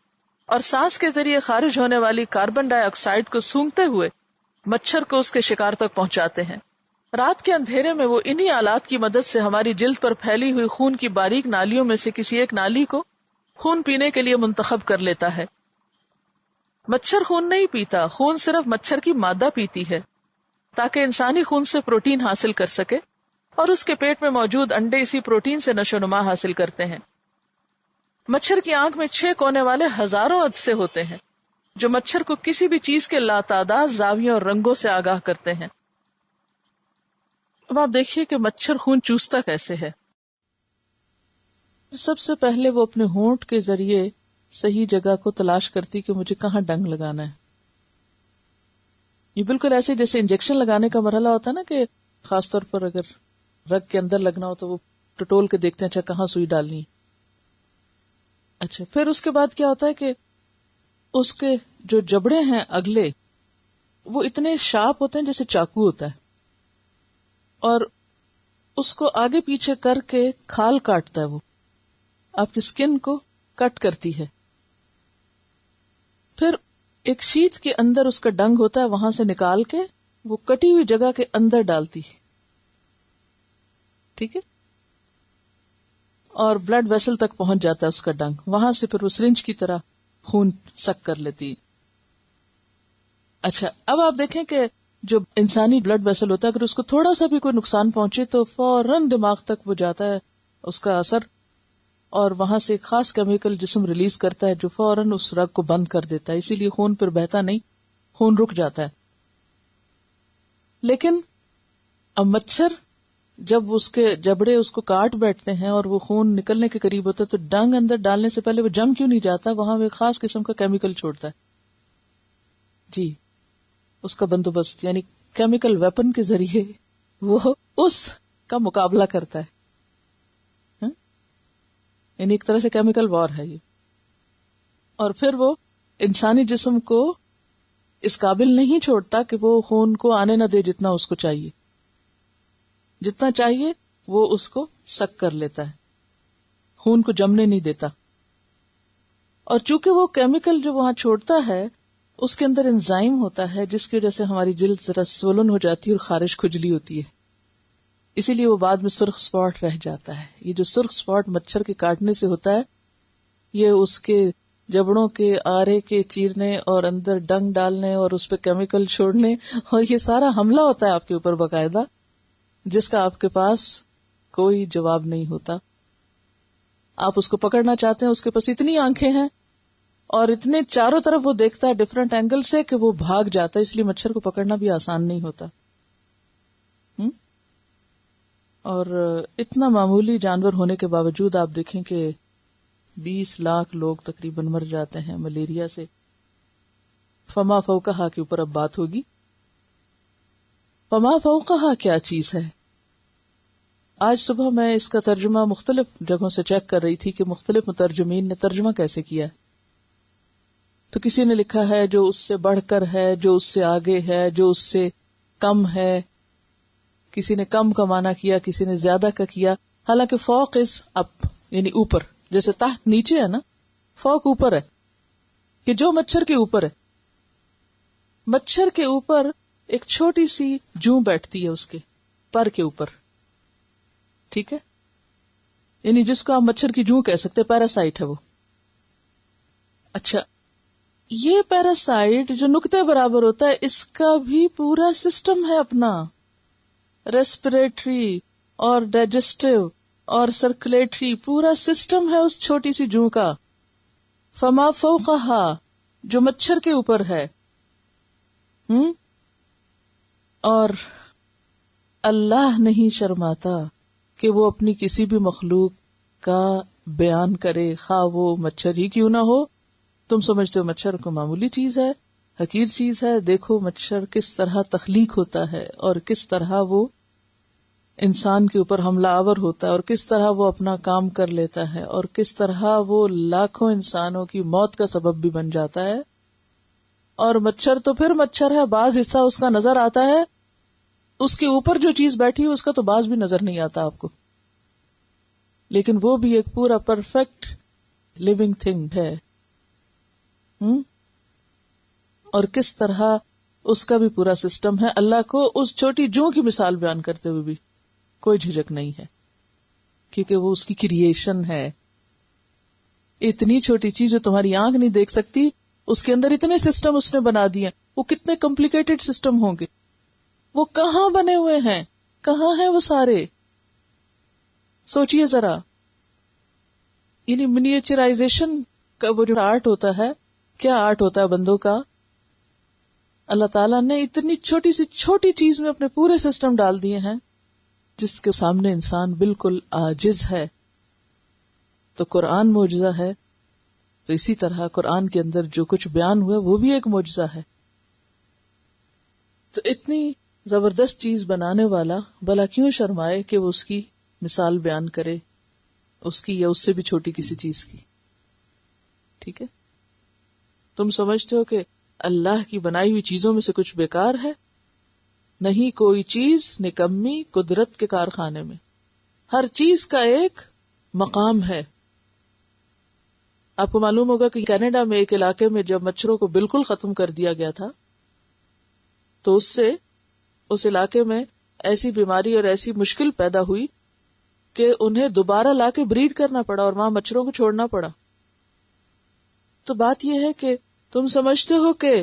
اور سانس کے ذریعے خارج ہونے والی کاربن ڈائی آکسائڈ کو سونگھتے ہوئے مچھر کو اس کے شکار تک پہنچاتے ہیں. رات کے اندھیرے میں وہ انہی آلات کی مدد سے ہماری جلد پر پھیلی ہوئی خون کی باریک نالیوں میں سے کسی ایک نالی کو خون پینے کے لیے منتخب کر لیتا ہے. مچھر خون نہیں پیتا، خون صرف مچھر کی مادہ پیتی ہے تاکہ انسانی خون سے پروٹین حاصل کر سکے، اور اس کے پیٹ میں موجود انڈے اسی پروٹین سے نشو و نما حاصل کرتے ہیں. مچھر کی آنکھ میں 6 کونے والے ہزاروں عدسے ہوتے ہیں جو مچھر کو کسی بھی چیز کے لاتعداد زاویوں اور رنگوں سے آگاہ کرتے ہیں. اب آپ دیکھیے کہ مچھر خون چوستا کیسے ہے. سب سے پہلے وہ اپنے ہونٹ کے ذریعے صحیح جگہ کو تلاش کرتی کہ مجھے کہاں ڈنگ لگانا ہے. یہ بالکل ایسے جیسے انجیکشن لگانے کا مرحلہ ہوتا ہے نا، کہ خاص طور پر اگر رگ کے اندر لگنا ہو تو وہ ٹٹول کے دیکھتے ہیں اچھا کہاں سوئی ڈالنی. اچھا پھر اس کے بعد کیا ہوتا ہے کہ اس کے جو جبڑے ہیں اگلے وہ اتنے شارپ ہوتے ہیں جیسے چاقو ہوتا ہے، اور اس کو آگے پیچھے کر کے کھال کاٹتا ہے، وہ آپ کی سکن کو کٹ کرتی ہے. پھر ایک شیٹ کے اندر اس کا ڈنگ ہوتا ہے، وہاں سے نکال کے وہ کٹی ہوئی جگہ کے اندر ڈالتی ہے. ٹھیک ہے، اور بلڈ ویسل تک پہنچ جاتا ہے اس کا ڈنگ، وہاں سے پھر وہ سرنج کی طرح خون سک کر لیتی. اچھا اب آپ دیکھیں کہ جو انسانی بلڈ ویسل ہوتا ہے اگر اس کو تھوڑا سا بھی کوئی نقصان پہنچے تو فوراً دماغ تک وہ جاتا ہے اس کا اثر، اور وہاں سے ایک خاص کیمیکل جسم ریلیز کرتا ہے جو فوراً اس رگ کو بند کر دیتا ہے، اسی لیے خون پھر بہتا نہیں، خون رک جاتا ہے. لیکن اب مچھر جب اس کے جبڑے اس کو کاٹ بیٹھتے ہیں اور وہ خون نکلنے کے قریب ہوتا ہے تو ڈنگ اندر ڈالنے سے پہلے وہ جم کیوں نہیں جاتا؟ وہاں وہ ایک خاص قسم کا کیمیکل چھوڑتا ہے. جی، اس کا بندوبست یعنی کیمیکل ویپن کے ذریعے وہ اس کا مقابلہ کرتا ہے. یعنی ایک طرح سے کیمیکل وار ہے یہ. اور پھر وہ انسانی جسم کو اس قابل نہیں چھوڑتا کہ وہ خون کو آنے نہ دے جتنا اس کو چاہیے، جتنا چاہیے وہ اس کو سک کر لیتا ہے، خون کو جمنے نہیں دیتا. اور چونکہ وہ کیمیکل جو وہاں چھوڑتا ہے اس کے اندر انزائم ہوتا ہے جس کی وجہ سے ہماری جلد ذرا سولن ہو جاتی ہے اور خارش کھجلی ہوتی ہے، اسی لیے وہ بعد میں سرخ سپاٹ رہ جاتا ہے. یہ جو سرخ سپاٹ مچھر کے کاٹنے سے ہوتا ہے یہ اس کے جبڑوں کے آرے کے چیرنے اور اندر ڈنگ ڈالنے اور اس پہ کیمیکل چھوڑنے اور یہ سارا حملہ ہوتا ہے آپ کے اوپر باقاعدہ، جس کا آپ کے پاس کوئی جواب نہیں ہوتا. آپ اس کو پکڑنا چاہتے ہیں، اس کے پاس اتنی آنکھیں ہیں اور اتنے چاروں طرف وہ دیکھتا ہے ڈفرنٹ اینگل سے کہ وہ بھاگ جاتا ہے، اس لیے مچھر کو پکڑنا بھی آسان نہیں ہوتا. اور اتنا معمولی جانور ہونے کے باوجود آپ دیکھیں کہ 20 لاکھ لوگ تقریباً مر جاتے ہیں ملیریا سے. فما فوقہا کے اوپر اب بات ہوگی. فما فوقہا کیا چیز ہے؟ آج صبح میں اس کا ترجمہ مختلف جگہوں سے چیک کر رہی تھی کہ مختلف مترجمین نے ترجمہ کیسے کیا ہے. تو کسی نے لکھا ہے جو اس سے بڑھ کر ہے، جو اس سے آگے ہے، جو اس سے کم ہے. کسی نے کم کا معنی کیا، کسی نے زیادہ کا کیا. حالانکہ فوق از اپ، یعنی اوپر، جیسے تحت نیچے ہے نا، فوق اوپر ہے کہ جو مچھر کے اوپر ہے. مچھر کے اوپر ایک چھوٹی سی جوں بیٹھتی ہے اس کے پر کے اوپر، ٹھیک ہے، یعنی جس کو آپ مچھر کی جوں کہہ سکتے، پیراسائٹ ہے وہ. اچھا یہ پیراسائٹ جو نقطے برابر ہوتا ہے اس کا بھی پورا سسٹم ہے اپنا، ریسپریٹری اور ڈائجسٹو اور سرکولیٹری پورا سسٹم ہے اس چھوٹی سی جوں کا. فما فوقہا جو مچھر کے اوپر ہے. اور اللہ نہیں شرماتا کہ وہ اپنی کسی بھی مخلوق کا بیان کرے، خواہ وہ مچھر ہی کیوں نہ ہو. تم سمجھتے ہو مچھر کو معمولی چیز ہے، حقیر چیز ہے. دیکھو مچھر کس طرح تخلیق ہوتا ہے اور کس طرح وہ انسان کے اوپر حملہ آور ہوتا ہے اور کس طرح وہ اپنا کام کر لیتا ہے اور کس طرح وہ لاکھوں انسانوں کی موت کا سبب بھی بن جاتا ہے. اور مچھر تو پھر مچھر ہے، بعض حصہ اس کا نظر آتا ہے، اس کے اوپر جو چیز بیٹھی ہے اس کا تو بعض بھی نظر نہیں آتا آپ کو، لیکن وہ بھی ایک پورا پرفیکٹ لیونگ تھنگ ہے. اور کس طرح اس کا بھی پورا سسٹم ہے. اللہ کو اس چھوٹی جوں کی مثال بیان کرتے ہوئے بھی کوئی جھجک نہیں ہے، کیونکہ وہ اس کی کریشن ہے. اتنی چھوٹی چیز جو تمہاری آنکھ نہیں دیکھ سکتی، اس کے اندر اتنے سسٹم اس نے بنا دیے. وہ کتنے کمپلیکیٹڈ سسٹم ہوں گے، وہ کہاں بنے ہوئے ہیں، کہاں ہیں وہ سارے. سوچئے ذرا، یعنی منیچرائزیشن کا وہ جو آرٹ ہوتا ہے، کیا آرٹ ہوتا ہے بندوں کا. اللہ تعالیٰ نے اتنی چھوٹی سی چھوٹی چیز میں اپنے پورے سسٹم ڈال دیے ہیں جس کے سامنے انسان بالکل عاجز ہے. تو قرآن معجزہ ہے، تو اسی طرح قرآن کے اندر جو کچھ بیان ہوا وہ بھی ایک معجزہ ہے. تو اتنی زبردست چیز بنانے والا بھلا کیوں شرمائے کہ وہ اس کی مثال بیان کرے، اس کی یا اس سے بھی چھوٹی کسی چیز کی. ٹھیک ہے، تم سمجھتے ہو کہ اللہ کی بنائی ہوئی چیزوں میں سے کچھ بیکار ہے؟ نہیں، کوئی چیز نکمی قدرت کے کارخانے میں. ہر چیز کا ایک مقام ہے. آپ کو معلوم ہوگا کہ کینیڈا میں ایک علاقے میں جب مچھروں کو بالکل ختم کر دیا گیا تھا تو اس سے اس علاقے میں ایسی بیماری اور ایسی مشکل پیدا ہوئی کہ انہیں دوبارہ لا کے بریڈ کرنا پڑا اور وہاں مچھروں کو چھوڑنا پڑا. تو بات یہ ہے کہ تم سمجھتے ہو کہ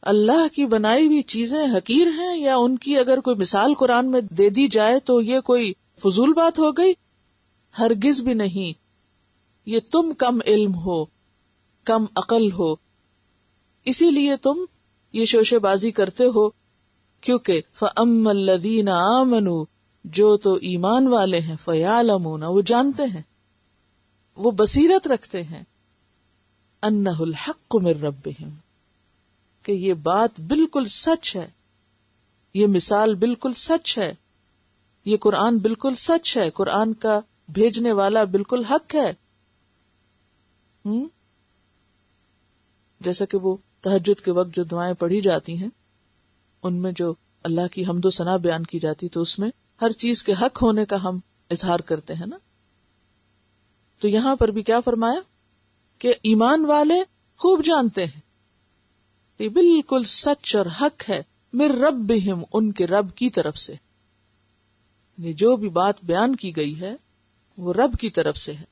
اللہ کی بنائی ہوئی چیزیں حقیر ہیں، یا ان کی اگر کوئی مثال قرآن میں دے دی جائے تو یہ کوئی فضول بات ہو گئی؟ ہرگز بھی نہیں. یہ تم کم علم ہو، کم عقل ہو، اسی لیے تم یہ شوشے بازی کرتے ہو. کیونکہ فَأَمَّا الَّذِينَ آمَنُوا، جو تو ایمان والے ہیں، فَيَعْلَمُونَ، وہ جانتے ہیں، وہ بصیرت رکھتے ہیں، أَنَّهُ الْحَقُّ مِن رَبِّهِمْ، کہ یہ بات بالکل سچ ہے، یہ مثال بالکل سچ ہے، یہ قرآن بالکل سچ ہے، قرآن کا بھیجنے والا بالکل حق ہے. جیسا کہ وہ تہجد کے وقت جو دعائیں پڑھی جاتی ہیں ان میں جو اللہ کی حمد و ثنا بیان کی جاتی تو اس میں ہر چیز کے حق ہونے کا ہم اظہار کرتے ہیں نا. تو یہاں پر بھی کیا فرمایا کہ ایمان والے خوب جانتے ہیں یہ بالکل سچ اور حق ہے، من ربہم، ان کے رب کی طرف سے. جو بھی بات بیان کی گئی ہے وہ رب کی طرف سے ہے.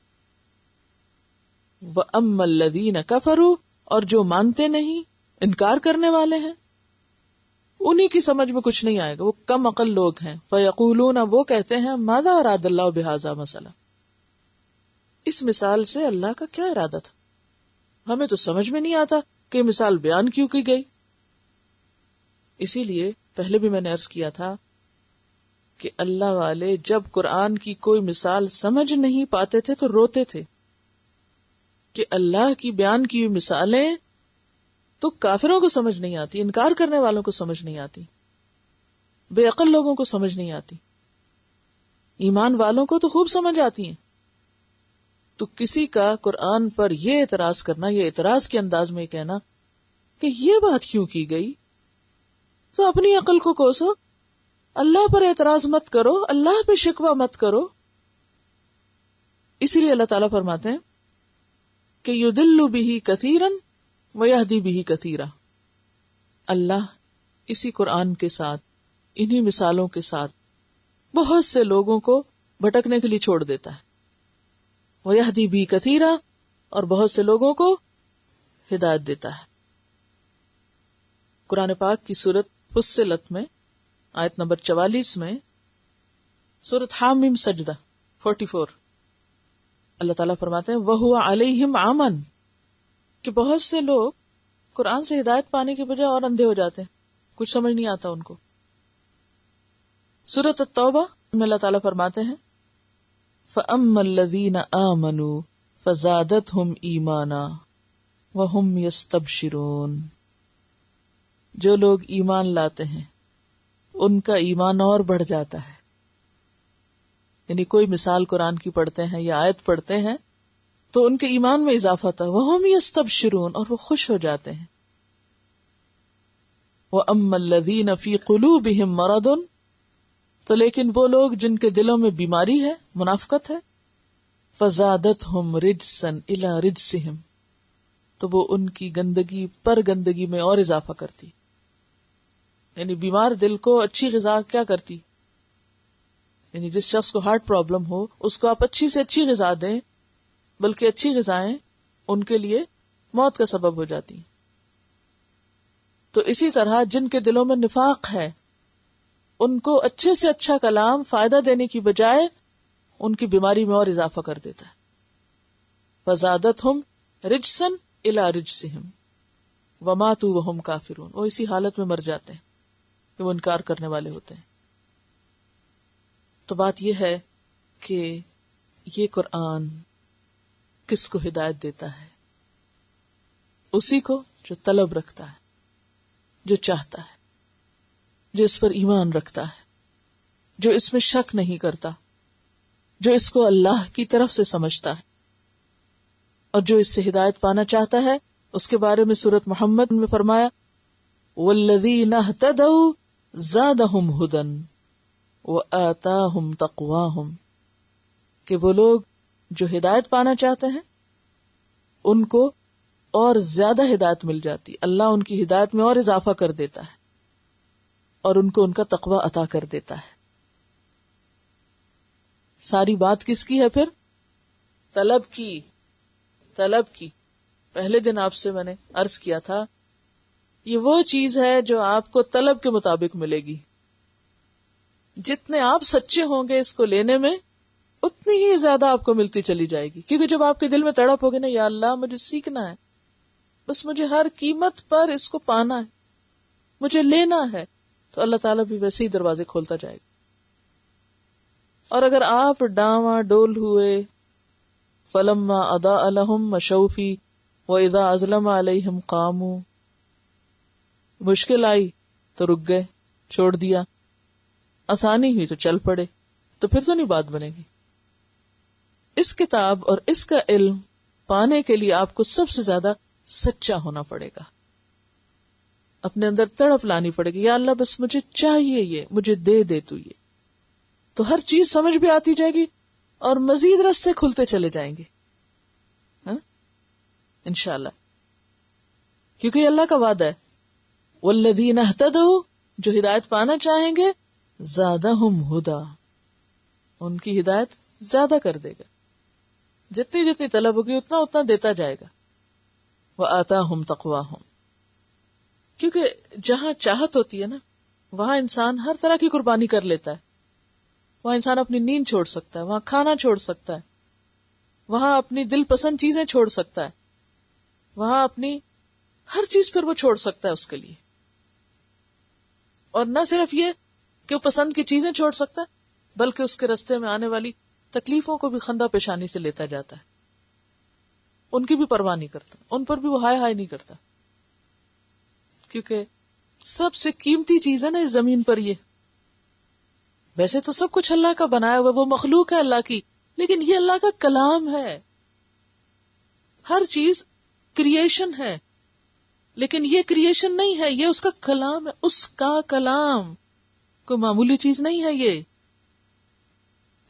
وَأَمَّا الَّذِينَ كَفَرُوا، اور جو مانتے نہیں، انکار کرنے والے ہیں، انہی کی سمجھ میں کچھ نہیں آئے گا، وہ کم عقل لوگ ہیں. فَيَقُولُونَ، وہ کہتے ہیں، ماذا اراد اللہ بہذا مثلا، اس مثال سے اللہ کا کیا ارادہ تھا، ہمیں تو سمجھ میں نہیں آتا کہ یہ مثال بیان کیوں کی گئی. اسی لیے پہلے بھی میں نے عرض کیا تھا کہ اللہ والے جب قرآن کی کوئی مثال سمجھ نہیں پاتے تھے تو روتے تھے کہ اللہ کی بیان کی ہوئی مثالیں تو کافروں کو سمجھ نہیں آتی، انکار کرنے والوں کو سمجھ نہیں آتی، بے عقل لوگوں کو سمجھ نہیں آتی، ایمان والوں کو تو خوب سمجھ آتی ہیں. تو کسی کا قرآن پر یہ اعتراض کرنا، یہ اعتراض کے انداز میں کہنا کہ یہ بات کیوں کی گئی، تو اپنی عقل کو کوسو، اللہ پر اعتراض مت کرو، اللہ پہ شکوہ مت کرو. اسی لیے اللہ تعالیٰ فرماتے ہیں کہ یضل بہ کثیرا ویہدی بہ کثیرا. اللہ اسی قرآن کے ساتھ، انہی مثالوں کے ساتھ بہت سے لوگوں کو بھٹکنے کے لیے چھوڑ دیتا ہے. ویہدی بہ کثیرا، اور بہت سے لوگوں کو ہدایت دیتا ہے. قرآن پاک کی سورۃ فصلت میں آیت نمبر 44 میں، سورۃ حامیم سجدہ 44، اللہ تعالیٰ فرماتے ہیں وَهُوَ عَلَيْهِمْ عَمًا، کہ بہت سے لوگ قرآن سے ہدایت پانے کے بجائے اور اندھے ہو جاتے ہیں، کچھ سمجھ نہیں آتا ان کو. سورۃ التوبہ میں اللہ تعالیٰ فرماتے ہیں فَأَمَّا الَّذِينَ آمَنُوا فَزَادَتْهُمْ إِيمَانًا وَهُمْ يَسْتَبْشِرُونَ، جو لوگ ایمان لاتے ہیں ان کا ایمان اور بڑھ جاتا ہے. یعنی کوئی مثال قرآن کی پڑھتے ہیں یا آیت پڑھتے ہیں تو ان کے ایمان میں اضافہ ہوتا ہے. وَهُمْ يَسْتَبْشِرُونَ، اور وہ خوش ہو جاتے ہیں. وَأَمَّا الَّذِينَ فِي قُلُوبِهِمْ مَرَضٌ، تو لیکن وہ لوگ جن کے دلوں میں بیماری ہے، منافقت ہے، فَزَادَتْهُمْ رِجْسًا إِلَى رِجْسِهِمْ، تو وہ ان کی گندگی پر گندگی میں اور اضافہ کرتی. یعنی بیمار دل کو اچھی غذا کیا کرتی، یعنی جس شخص کو ہارٹ پرابلم ہو اس کو آپ اچھی سے اچھی غذا دیں، بلکہ اچھی غذائیں ان کے لیے موت کا سبب ہو جاتی. تو اسی طرح جن کے دلوں میں نفاق ہے ان کو اچھے سے اچھا کلام فائدہ دینے کی بجائے ان کی بیماری میں اور اضافہ کر دیتا ہے. فَزَادَتْهُمْ رِجْسًا إِلَى رِجْسِهِمْ وَمَاتُوا وَهُمْ كَافِرُونَ، وہ اسی حالت میں مر جاتے ہیں کہ وہ انکار کرنے والے ہوتے ہیں. تو بات یہ ہے کہ یہ قرآن کس کو ہدایت دیتا ہے؟ اسی کو جو طلب رکھتا ہے، جو چاہتا ہے. جو اس پر ایمان رکھتا ہے، جو اس میں شک نہیں کرتا، جو اس کو اللہ کی طرف سے سمجھتا ہے، اور جو اس سے ہدایت پانا چاہتا ہے. اس کے بارے میں سورۃ محمد میں فرمایا وَالَّذِينَ اهْتَدَوْا زَادَهُمْ هُدًى وَآتَاهُمْ تَقْوَاهُمْ، کہ وہ لوگ جو ہدایت پانا چاہتے ہیں ان کو اور زیادہ ہدایت مل جاتی، اللہ ان کی ہدایت میں اور اضافہ کر دیتا ہے اور ان کو ان کا تقوی عطا کر دیتا ہے. ساری بات کس کی ہے پھر؟ طلب کی. طلب کی. پہلے دن آپ سے میں نے عرض کیا تھا یہ وہ چیز ہے جو آپ کو طلب کے مطابق ملے گی. جتنے آپ سچے ہوں گے اس کو لینے میں اتنی ہی زیادہ آپ کو ملتی چلی جائے گی. کیونکہ جب آپ کے دل میں تڑپ ہوگی نا یا اللہ مجھے سیکھنا ہے، بس مجھے ہر قیمت پر اس کو پانا ہے، مجھے لینا ہے، تو اللہ تعالیٰ بھی ویسے ہی دروازے کھولتا جائے گا. اور اگر آپ ڈاواں ڈول ہوئے فَلَمَّا أَضَاءَ لَهُم مَشَوْا فِيهِ وَإِذَا أَظْلَمَ عَلَيْهِمْ قَامُوا، مشکل آئی تو رک گئے، چھوڑ دیا، آسانی ہوئی تو چل پڑے، تو پھر تو نہیں بات بنے گی. اس کتاب اور اس کا علم پانے کے لیے آپ کو سب سے زیادہ سچا ہونا پڑے گا، اپنے اندر تڑپ لانی پڑے گی، یا اللہ بس مجھے چاہیے یہ، مجھے دے دے تو یہ. تو ہر چیز سمجھ بھی آتی جائے گی اور مزید راستے کھلتے چلے جائیں گے انشاءاللہ، کیونکہ یہ اللہ کا وعدہ ہے. والذین اہتدوا، جو ہدایت پانا چاہیں گے، زادہم ہدا، ان کی ہدایت زیادہ کر دے گا. جتنی جتنی طلب ہوگی اتنا اتنا دیتا جائے گا. وآتاہم تقواہم، کیونکہ جہاں چاہت ہوتی ہے نا وہاں انسان ہر طرح کی قربانی کر لیتا ہے. وہاں انسان اپنی نیند چھوڑ سکتا ہے، وہاں کھانا چھوڑ سکتا ہے، وہاں اپنی دل پسند چیزیں چھوڑ سکتا ہے، وہاں اپنی ہر چیز پھر وہ چھوڑ سکتا ہے اس کے لیے. اور نہ صرف یہ کہ وہ پسند کی چیزیں چھوڑ سکتا ہے بلکہ اس کے راستے میں آنے والی تکلیفوں کو بھی خندہ پیشانی سے لیتا جاتا ہے. ان کی بھی پرواہ نہیں کرتا، ان پر بھی وہ ہائے ہائے نہیں کرتا، کیونکہ سب سے قیمتی چیز ہے نا اس زمین پر یہ. ویسے تو سب کچھ اللہ کا بنایا ہوا، وہ مخلوق ہے اللہ کی، لیکن یہ اللہ کا کلام ہے. ہر چیز کریشن ہے، لیکن یہ کریشن نہیں ہے، یہ اس کا کلام ہے، اس کا کلام. کوئی معمولی چیز نہیں ہے یہ.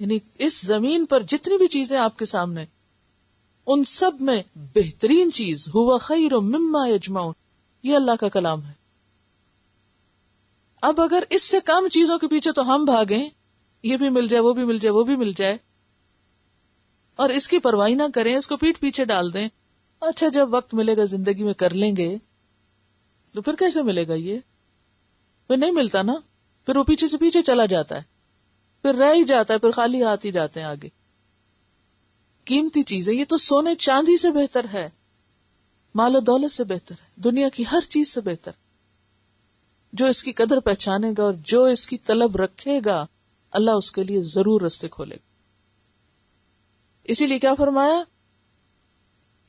یعنی اس زمین پر جتنی بھی چیزیں آپ کے سامنے، ان سب میں بہترین چیز ہوا خیر مما یجمعون، یہ اللہ کا کلام ہے. اب اگر اس سے کم چیزوں کے پیچھے تو ہم بھاگیں، یہ بھی مل جائے، وہ بھی مل جائے، وہ بھی مل جائے، اور اس کی پرواہ نہ کریں، اس کو پیٹ پیچھے ڈال دیں، اچھا جب وقت ملے گا زندگی میں کر لیں گے، تو پھر کیسے ملے گا؟ یہ پھر نہیں ملتا نا، پھر وہ پیچھے سے پیچھے چلا جاتا ہے، پھر رہ ہی جاتا ہے، پھر خالی ہاتھ ہی جاتے ہیں آگے. قیمتی چیزیں یہ تو سونے چاندی سے بہتر ہے، مال و دولت سے بہتر ہے، دنیا کی ہر چیز سے بہتر. جو اس کی قدر پہچانے گا اور جو اس کی طلب رکھے گا، اللہ اس کے لیے ضرور راستے کھولے گا. اسی لیے کیا فرمایا؟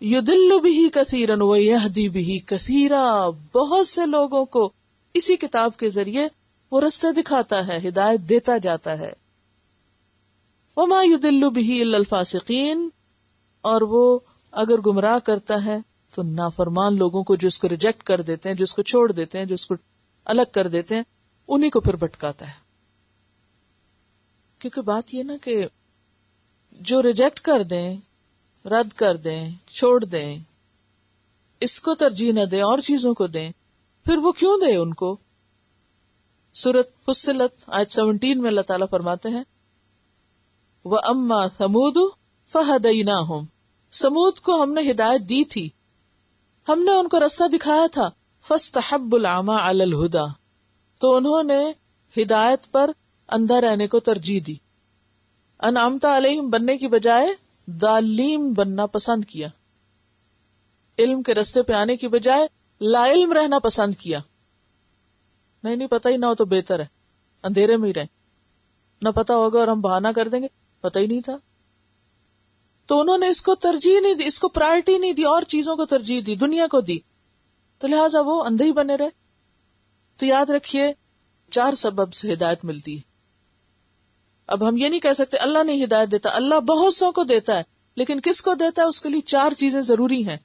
یضل بہ کثیرا ویہدی بہ کثیرا، بہت سے لوگوں کو اسی کتاب کے ذریعے وہ راستے دکھاتا ہے، ہدایت دیتا جاتا ہے. وما یضل بہ الا الفاسقین، اور وہ اگر گمراہ کرتا ہے تو نافرمان لوگوں کو، جو اس کو ریجیکٹ کر دیتے ہیں، جو اس کو چھوڑ دیتے ہیں، جو اس کو الگ کر دیتے ہیں، انہی کو پھر بھٹکاتا ہے. کیونکہ بات یہ نا کہ جو ریجیکٹ کر دیں، رد کر دیں، چھوڑ دیں، اس کو ترجیح نہ دیں اور چیزوں کو دیں، پھر وہ کیوں دے ان کو؟ سورۃ فصلت آیت 17 میں اللہ تعالیٰ فرماتے ہیں وَأَمَّا ثَمُودُ فَهَدَيْنَاهُمْ، سمود کو ہم نے ہدایت دی تھی، ہم نے ان کو راستہ دکھایا تھا. فَاسْتَحَبُّوا الْعَمَىٰ عَلَى الْهُدَىٰ، تو انہوں نے ہدایت پر اندھا رہنے کو ترجیح دی. انعمت علیہم بننے کی بجائے ضالین بننا پسند کیا، علم کے راستے پہ آنے کی بجائے لا علم رہنا پسند کیا. نہیں پتہ ہی نہ ہو تو بہتر ہے، اندھیرے میں ہی رہیں، نہ پتہ ہوگا اور ہم بہانہ کر دیں گے پتہ ہی نہیں تھا. تو انہوں نے اس کو ترجیح نہیں دی، اس کو پرائرٹی نہیں دی، اور چیزوں کو ترجیح دی، دنیا کو دی، تو لہٰذا وہ اندھے ہی بنے رہے. تو یاد رکھیے 4 سبب سے ہدایت ملتی ہے. اب ہم یہ نہیں کہہ سکتے اللہ نہیں ہدایت دیتا، اللہ بہت سو کو دیتا ہے، لیکن کس کو دیتا ہے اس کے لیے 4 چیزیں ضروری ہیں.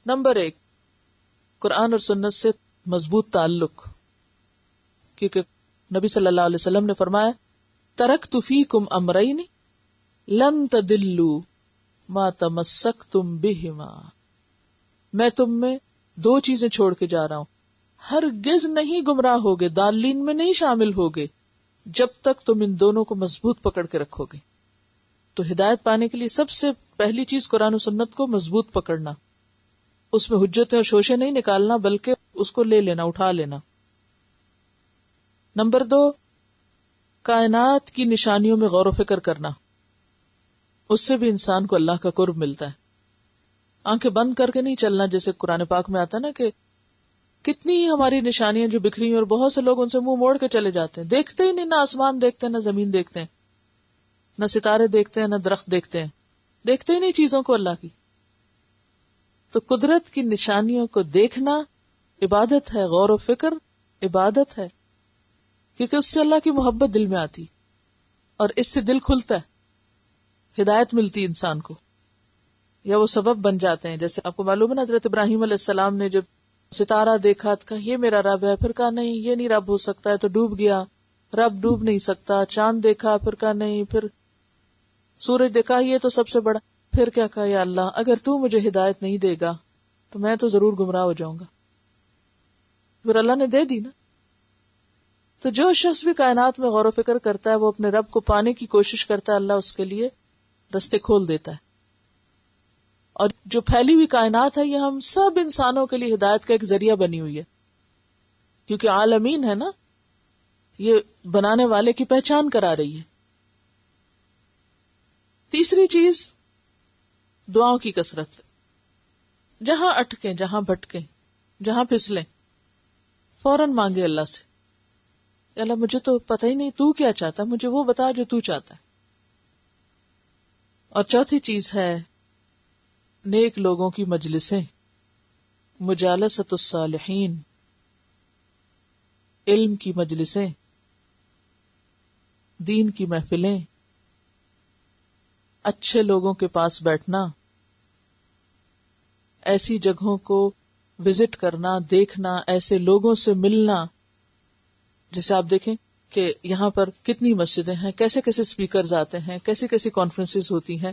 نمبر 1، قرآن اور سنت سے مضبوط تعلق، کیونکہ نبی صلی اللہ علیہ وسلم نے فرمایا ترکت فیکم امرین لن تدلوا ما تمسکتم بہما، میں تم میں 2 چیزیں چھوڑ کے جا رہا ہوں، ہرگز نہیں گمراہ ہوگے، ضالین میں نہیں شامل ہوگے جب تک تم ان دونوں کو مضبوط پکڑ کے رکھو گے. تو ہدایت پانے کے لیے سب سے پہلی چیز قرآن و سنت کو مضبوط پکڑنا، اس میں حجتیں اور شوشے نہیں نکالنا بلکہ اس کو لے لینا، اٹھا لینا. نمبر 2، کائنات کی نشانیوں میں غور و فکر کرنا، اس سے بھی انسان کو اللہ کا قرب ملتا ہے. آنکھیں بند کر کے نہیں چلنا، جیسے قرآن پاک میں آتا ہے نا کہ کتنی ہماری نشانیاں جو بکھری ہیں اور بہت سے لوگ ان سے منہ موڑ کے چلے جاتے ہیں، دیکھتے ہی نہیں، نہ آسمان دیکھتے ہیں، نہ زمین دیکھتے ہیں، نہ ستارے دیکھتے ہیں، نہ درخت دیکھتے ہیں، دیکھتے ہی نہیں چیزوں کو اللہ کی. تو قدرت کی نشانیوں کو دیکھنا عبادت ہے، غور و فکر عبادت ہے، کیونکہ اس سے اللہ کی محبت دل میں آتی اور اس سے دل کھلتا ہے، ہدایت ملتی انسان کو، یا وہ سبب بن جاتے ہیں. جیسے آپ کو معلوم ہے نا حضرت ابراہیم علیہ السلام نے جب ستارہ دیکھا تو کہا یہ میرا رب ہے، پھر کہا نہیں یہ نہیں رب ہو سکتا ہے، تو ڈوب گیا، رب ڈوب نہیں سکتا. چاند دیکھا، پھر کہا نہیں، پھر سورج دیکھا یہ تو سب سے بڑا، پھر کیا کہا یا اللہ اگر تو مجھے ہدایت نہیں دے گا تو میں تو ضرور گمراہ ہو جاؤں گا. پھر اللہ نے دے دی نا. تو جو شخص بھی کائنات میں غور و فکر کرتا ہے وہ اپنے رب کو پانے کی کوشش کرتا ہے، اللہ اس کے لیے رستے کھول دیتا ہے. اور جو پھیلی ہوئی کائنات ہے یہ ہم سب انسانوں کے لیے ہدایت کا ایک ذریعہ بنی ہوئی ہے، کیونکہ عالمین ہے نا، یہ بنانے والے کی پہچان کرا رہی ہے. تیسری چیز دعاؤں کی کثرت، جہاں اٹکیں، جہاں بھٹکیں، جہاں پھسلیں فوراً مانگے اللہ سے، اللہ مجھے تو پتہ ہی نہیں تو کیا چاہتا، مجھے وہ بتا جو تو چاہتا ہے. اور چوتھی چیز ہے نیک لوگوں کی مجلسیں، مجالست الصالحین، علم کی مجلسیں، دین کی محفلیں، اچھے لوگوں کے پاس بیٹھنا، ایسی جگہوں کو وزٹ کرنا، دیکھنا، ایسے لوگوں سے ملنا. جیسے آپ دیکھیں کہ یہاں پر کتنی مسجدیں ہیں، کیسے کیسے سپیکرز آتے ہیں، کیسی کیسی کانفرنسز ہوتی ہیں،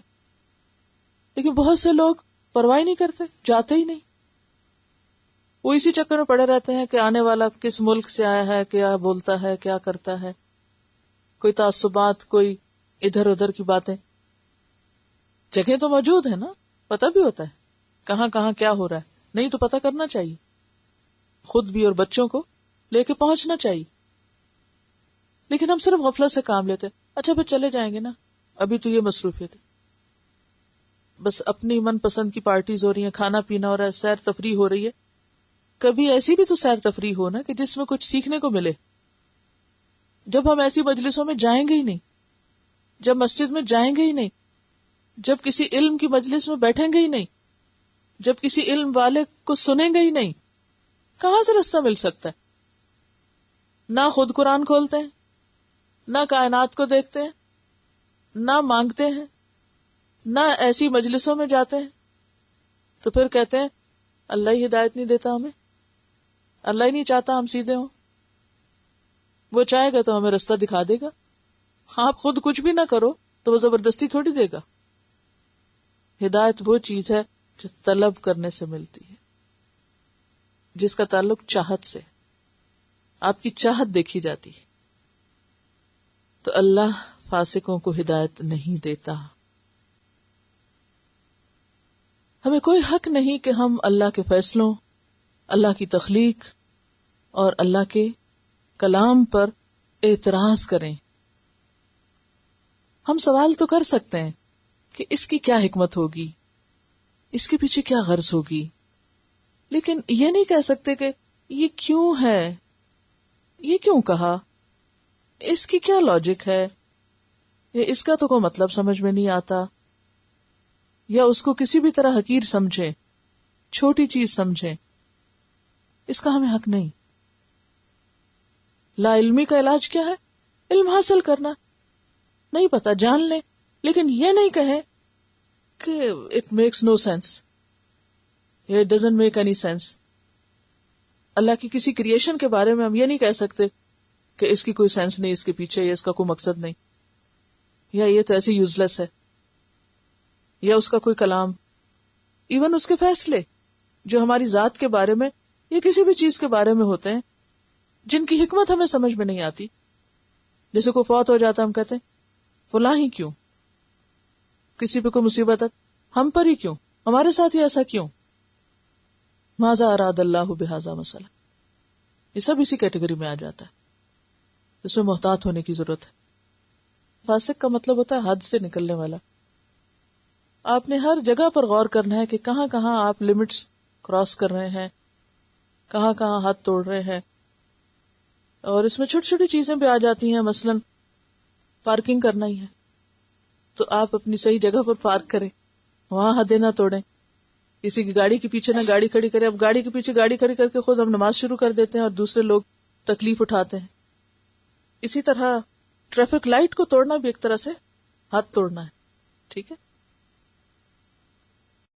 لیکن بہت سے لوگ پرواہ نہیں کرتے، جاتے ہی نہیں. وہ اسی چکر میں پڑے رہتے ہیں کہ آنے والا کس ملک سے آیا ہے، کیا بولتا ہے، کیا کرتا ہے، کوئی تعصبات، کوئی ادھر ادھر کی باتیں. جگہ تو موجود ہے نا، پتہ بھی ہوتا ہے کہاں کہاں کیا ہو رہا ہے، نہیں تو پتہ کرنا چاہیے، خود بھی اور بچوں کو لے کے پہنچنا چاہیے. لیکن ہم صرف غفلت سے کام لیتے، اچھا پھر چلے جائیں گے نا، ابھی تو یہ مصروفیت ہے، بس اپنی من پسند کی پارٹیز ہو رہی ہیں، کھانا پینا ہو رہا ہے، سیر تفریح ہو رہی ہے. کبھی ایسی بھی تو سیر تفریح ہو نا کہ جس میں کچھ سیکھنے کو ملے. جب ہم ایسی مجلسوں میں جائیں گے ہی نہیں، جب مسجد میں جائیں گے ہی نہیں، جب کسی علم کی مجلس میں بیٹھیں گے ہی نہیں، جب کسی علم والے کو سنیں گے ہی نہیں، کہاں سے رستہ مل سکتا ہے؟ نہ خود قرآن کھولتے ہیں، نہ کائنات کو دیکھتے ہیں، نہ مانگتے ہیں، نہ ایسی مجلسوں میں جاتے ہیں، تو پھر کہتے ہیں اللہ ہی ہدایت نہیں دیتا ہمیں، اللہ ہی نہیں چاہتا ہم سیدھے ہوں. وہ چاہے گا تو ہمیں رستہ دکھا دے گا. آپ خود کچھ بھی نہ کرو تو وہ زبردستی تھوڑی دے گا. ہدایت وہ چیز ہے جو طلب کرنے سے ملتی ہے، جس کا تعلق چاہت سے، آپ کی چاہت دیکھی جاتی ہے. تو اللہ فاسقوں کو ہدایت نہیں دیتا. ہمیں کوئی حق نہیں کہ ہم اللہ کے فیصلوں، اللہ کی تخلیق اور اللہ کے کلام پر اعتراض کریں. ہم سوال تو کر سکتے ہیں کہ اس کی کیا حکمت ہوگی، اس کے پیچھے کیا غرض ہوگی، لیکن یہ نہیں کہہ سکتے کہ یہ کیوں ہے، یہ کیوں کہا، اس کی کیا لاجک ہے، یا اس کا تو کوئی مطلب سمجھ میں نہیں آتا، یا اس کو کسی بھی طرح حقیر سمجھیں، چھوٹی چیز سمجھیں. اس کا ہمیں حق نہیں. لا علمی کا علاج کیا ہے؟ علم حاصل کرنا. نہیں پتا جان لیں، لیکن یہ نہیں کہیں کہ it makes no sense, it doesn't make any sense. اللہ کی کسی کریشن کے بارے میں ہم یہ نہیں کہہ سکتے کہ اس کی کوئی سینس نہیں، اس کے پیچھے یا اس کا کوئی مقصد نہیں، یا یہ تو ایسے یوز لیس ہے، یا اس کا کوئی کلام. ایون اس کے فیصلے جو ہماری ذات کے بارے میں یا کسی بھی چیز کے بارے میں ہوتے ہیں، جن کی حکمت ہمیں سمجھ میں نہیں آتی. جیسے کوئی فوت ہو جاتا ہم کہتے ہیں فلاں ہی کیوں، کسی پہ کوئی مصیبت ہے ہم پر ہی کیوں، ہمارے ساتھ ہی ایسا کیوں، ماذا اراد اللہ بہذا مثلا. یہ سب اسی کیٹیگری میں آ جاتا ہے، اس میں محتاط ہونے کی ضرورت ہے. فاسق کا مطلب ہوتا ہے حد سے نکلنے والا. آپ نے ہر جگہ پر غور کرنا ہے کہ کہاں کہاں آپ لمٹس کراس کر رہے ہیں، کہاں کہاں حد توڑ رہے ہیں. اور اس میں چھوٹی چھوٹی چیزیں بھی آ جاتی ہیں، مثلا پارکنگ کرنا ہی ہے تو آپ اپنی صحیح جگہ پر پارک کریں، وہاں حدیں نہ توڑیں. کسی کی گاڑی کے پیچھے نہ گاڑی کھڑی کریں. اب گاڑی کے پیچھے گاڑی کھڑی کر کے خود ہم نماز شروع کر دیتے ہیں اور دوسرے لوگ تکلیف اٹھاتے ہیں. اسی طرح ٹریفک لائٹ کو توڑنا بھی ایک طرح سے حد توڑنا ہے. ٹھیک ہے،